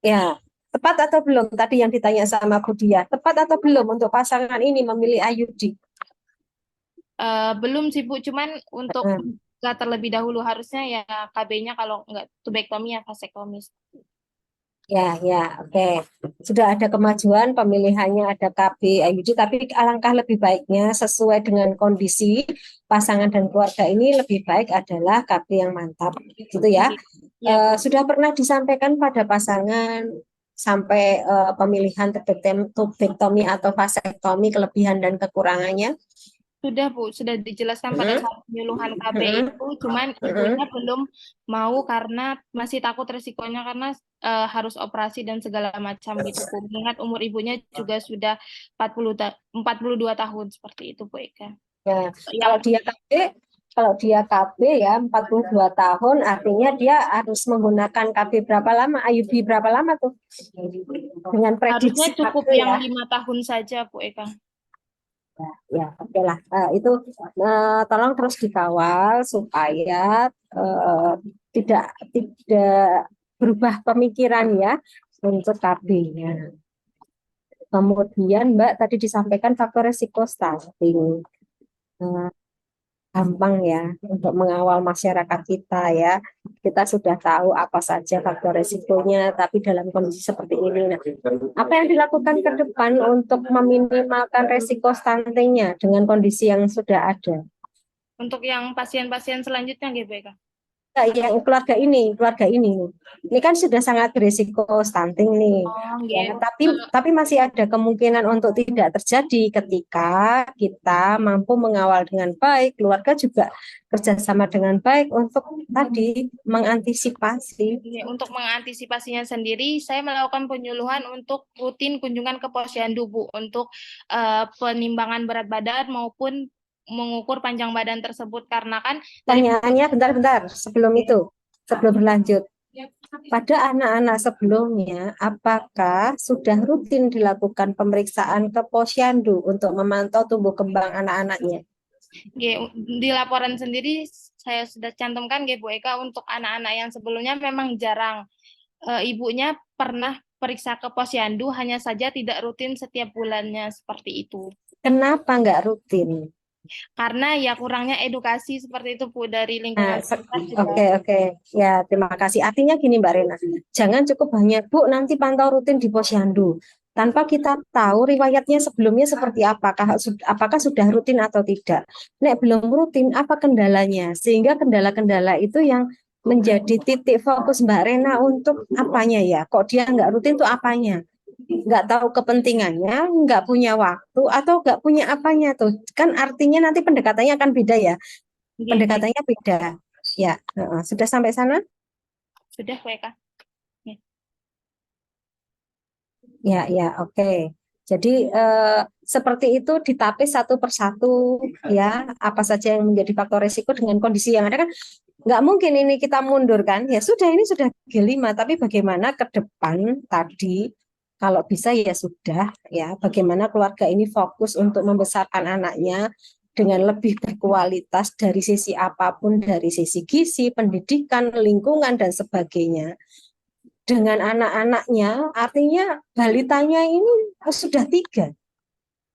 S4: Ya, tepat atau belum? Tadi yang ditanya sama Budia, tepat atau belum untuk pasangan ini memilih Ayudi?
S2: Belum sih Bu, cuman untuk
S4: Eh,
S2: nggak terlebih dahulu harusnya ya KB-nya kalau nggak tubektomi ya vasektomi.
S4: Ya, oke. Sudah ada kemajuan pemilihannya ada KB Ayudi, tapi alangkah lebih baiknya sesuai dengan kondisi pasangan dan keluarga ini lebih baik adalah KB yang mantap, gitu ya.
S2: Ya,
S4: Sudah pernah disampaikan pada pasangan sampai pemilihan tubektomi atau vasektomi kelebihan dan kekurangannya?
S2: sudah Bu, sudah dijelaskan pada saat penyuluhan KB itu, cuman ibunya belum mau karena masih takut resikonya karena harus operasi dan segala macam gitu Bu. Mengingat umur ibunya juga sudah 42 tahun seperti itu Bu Eka.
S4: Ya,
S2: Yang
S4: kalau dia KB ya 42 tahun artinya dia harus menggunakan KB berapa lama? Ayudi berapa lama tuh? Dengan
S2: harusnya
S4: prediksi
S2: cukup
S4: KB
S2: yang
S4: ya.
S2: 5 tahun saja Bu Eka.
S4: Ya, oke lah. Itu tolong terus dikawal supaya tidak berubah pemikiran ya untuk KB-nya. Kemudian Mbak tadi disampaikan faktor resiko stunting. Gampang ya untuk mengawal masyarakat kita ya. Kita sudah tahu apa saja faktor resikonya, tapi dalam kondisi seperti ini, nah, apa yang dilakukan ke depan untuk meminimalkan resiko stuntingnya dengan kondisi yang sudah ada?
S2: Untuk yang pasien-pasien selanjutnya gitu Eka.
S4: Nah, yang keluarga ini kan sudah sangat berisiko stunting nih.
S2: Oh,
S4: Ya,
S2: gitu.
S4: tapi masih ada kemungkinan untuk tidak terjadi ketika kita mampu mengawal dengan baik, keluarga juga kerjasama dengan baik untuk tadi mengantisipasi.
S2: Untuk mengantisipasinya sendiri, saya melakukan penyuluhan untuk rutin kunjungan ke posyandu Bu, untuk penimbangan berat badan maupun mengukur panjang badan tersebut, karena kan dari
S4: Pertanyaannya bentar-bentar sebelum berlanjut. Pada anak-anak sebelumnya, apakah sudah rutin dilakukan pemeriksaan ke posyandu untuk memantau tumbuh kembang anak-anaknya?
S2: di laporan sendiri saya sudah cantumkan Bu Eka, untuk anak-anak yang sebelumnya memang jarang. Ibunya pernah periksa ke posyandu, hanya saja tidak rutin setiap bulannya seperti itu.
S4: Kenapa nggak rutin?
S2: Karena ya kurangnya edukasi seperti itu Bu dari
S4: Nah,
S2: lingkungan sekitar juga.
S4: oke. Ya, terima kasih. Artinya gini Mbak Rena, jangan cukup hanya, Bu, nanti pantau rutin di posyandu. Tanpa kita tahu riwayatnya sebelumnya seperti apakah sudah rutin atau tidak. Nek belum rutin, apa kendalanya? Sehingga kendala-kendala itu yang menjadi titik fokus Mbak Rena untuk apanya ya? Kok dia nggak rutin tuh apanya? Nggak tahu kepentingannya, nggak punya waktu, atau nggak punya apanya tuh. Kan artinya nanti pendekatannya akan beda ya. Pendekatannya beda. Ya, sudah sampai sana?
S2: Sudah Bu Eka.
S4: Ya, oke. Jadi seperti itu ditapis satu persatu ya, apa saja yang menjadi faktor risiko dengan kondisi yang ada kan nggak mungkin ini kita mundur kan. Ya sudah, ini sudah G5, tapi bagaimana ke depan tadi kalau bisa ya sudah ya, bagaimana keluarga ini fokus untuk membesarkan anaknya dengan lebih berkualitas dari sisi apapun, dari sisi gizi, pendidikan, lingkungan dan sebagainya. Dengan anak-anaknya, artinya balitanya ini sudah 3,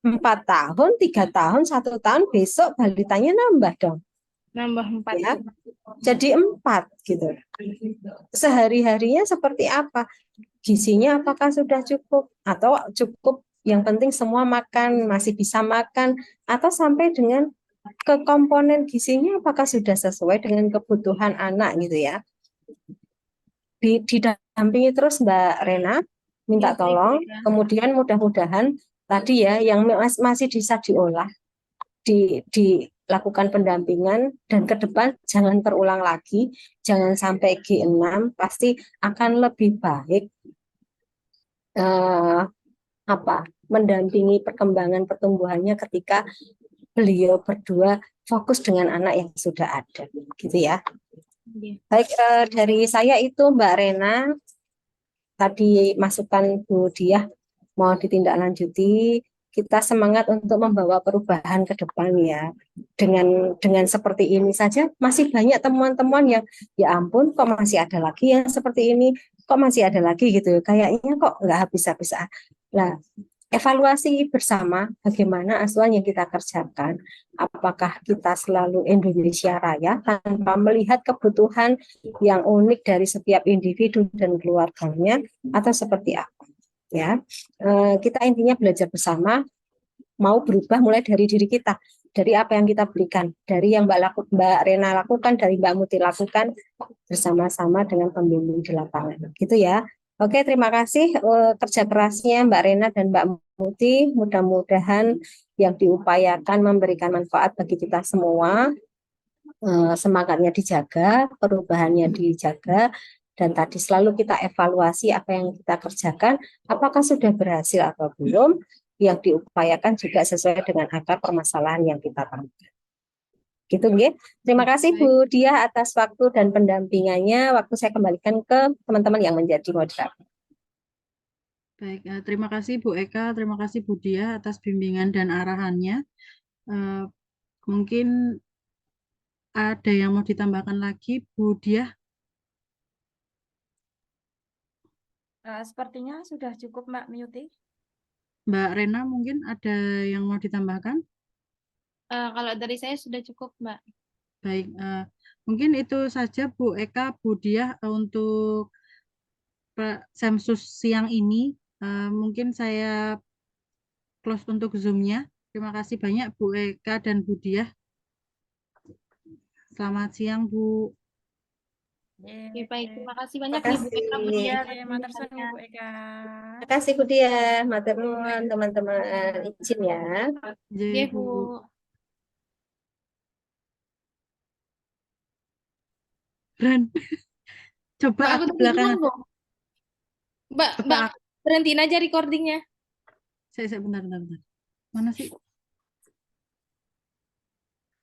S4: 4 tahun, 3 tahun, 1 tahun, besok balitanya nambah dong.
S2: Nambah 4.
S4: Ya, jadi 4 gitu. Sehari-harinya seperti apa? Gizinya apakah sudah cukup? Atau cukup, yang penting semua makan, masih bisa makan, atau sampai dengan ke komponen gizinya apakah sudah sesuai dengan kebutuhan anak gitu ya. Didampingi terus Mbak Rena, minta tolong. Kemudian mudah-mudahan tadi ya yang masih bisa diolah, dilakukan pendampingan, dan ke depan jangan terulang lagi, jangan sampai G6, pasti akan lebih baik mendampingi perkembangan pertumbuhannya ketika beliau berdua fokus dengan anak yang sudah ada, gitu ya.
S2: Iya.
S4: Baik, dari saya itu Mbak Rena, tadi masukan Bu Diah mau ditindaklanjuti, kita semangat untuk membawa perubahan ke depan ya. Dengan seperti ini saja masih banyak temuan-temuan yang ya ampun kok masih ada lagi yang seperti ini, kok masih ada lagi gitu. Kayaknya kok nggak habis-habis. Nah, evaluasi bersama bagaimana asuhan yang kita kerjakan. Apakah kita selalu Indonesia Raya tanpa melihat kebutuhan yang unik dari setiap individu dan keluarganya atau seperti apa? Ya, kita intinya belajar bersama, mau berubah mulai dari diri kita, dari apa yang kita berikan, dari yang Mbak Rena lakukan, dari Mbak Muti lakukan bersama-sama dengan pembimbing di lapangan, gitu ya. Oke, terima kasih kerja kerasnya Mbak Rena dan Mbak Muti. Mudah-mudahan yang diupayakan memberikan manfaat bagi kita semua. Semangatnya dijaga, perubahannya dijaga, dan tadi selalu kita evaluasi apa yang kita kerjakan, apakah sudah berhasil atau belum, yang diupayakan juga sesuai dengan akar permasalahan yang kita temukan. Gitu, nggih. Terima kasih Bu Diah atas waktu dan pendampingannya. Waktu saya kembalikan ke teman-teman yang menjadi moderator.
S3: Baik, terima kasih Bu Eka, terima kasih Bu Diah atas bimbingan dan arahannya. Mungkin ada yang mau ditambahkan lagi, Bu Diah?
S1: Sepertinya sudah cukup Mbak Miyuti.
S3: Mbak Rena mungkin ada yang mau ditambahkan?
S2: Kalau dari saya sudah cukup, Mbak.
S3: Baik, mungkin itu saja Bu Eka, Bu Diah untuk Semsus siang ini. Mungkin saya close untuk Zoom-nya. Terima kasih banyak Bu Eka dan Bu Diah. Selamat siang, Bu.
S2: Oke, baik. Terima kasih banyak
S4: Terima
S2: nih Bu Eka, Bu
S4: kasih.
S2: Diah.
S1: Oke, matur suwun Bu Eka.
S4: Terima kasih Bu Diah, matur nuwun teman-teman, izin ya.
S2: Oke,
S3: Bu.
S2: Bu.
S3: Ren, coba
S2: Mbak, aku
S3: aku
S2: tunggu
S3: belakangan.
S2: dulu. Mbak,
S3: Coba
S2: Mbak, berhentiin aja recordingnya.
S3: saya bentar. Mana sih?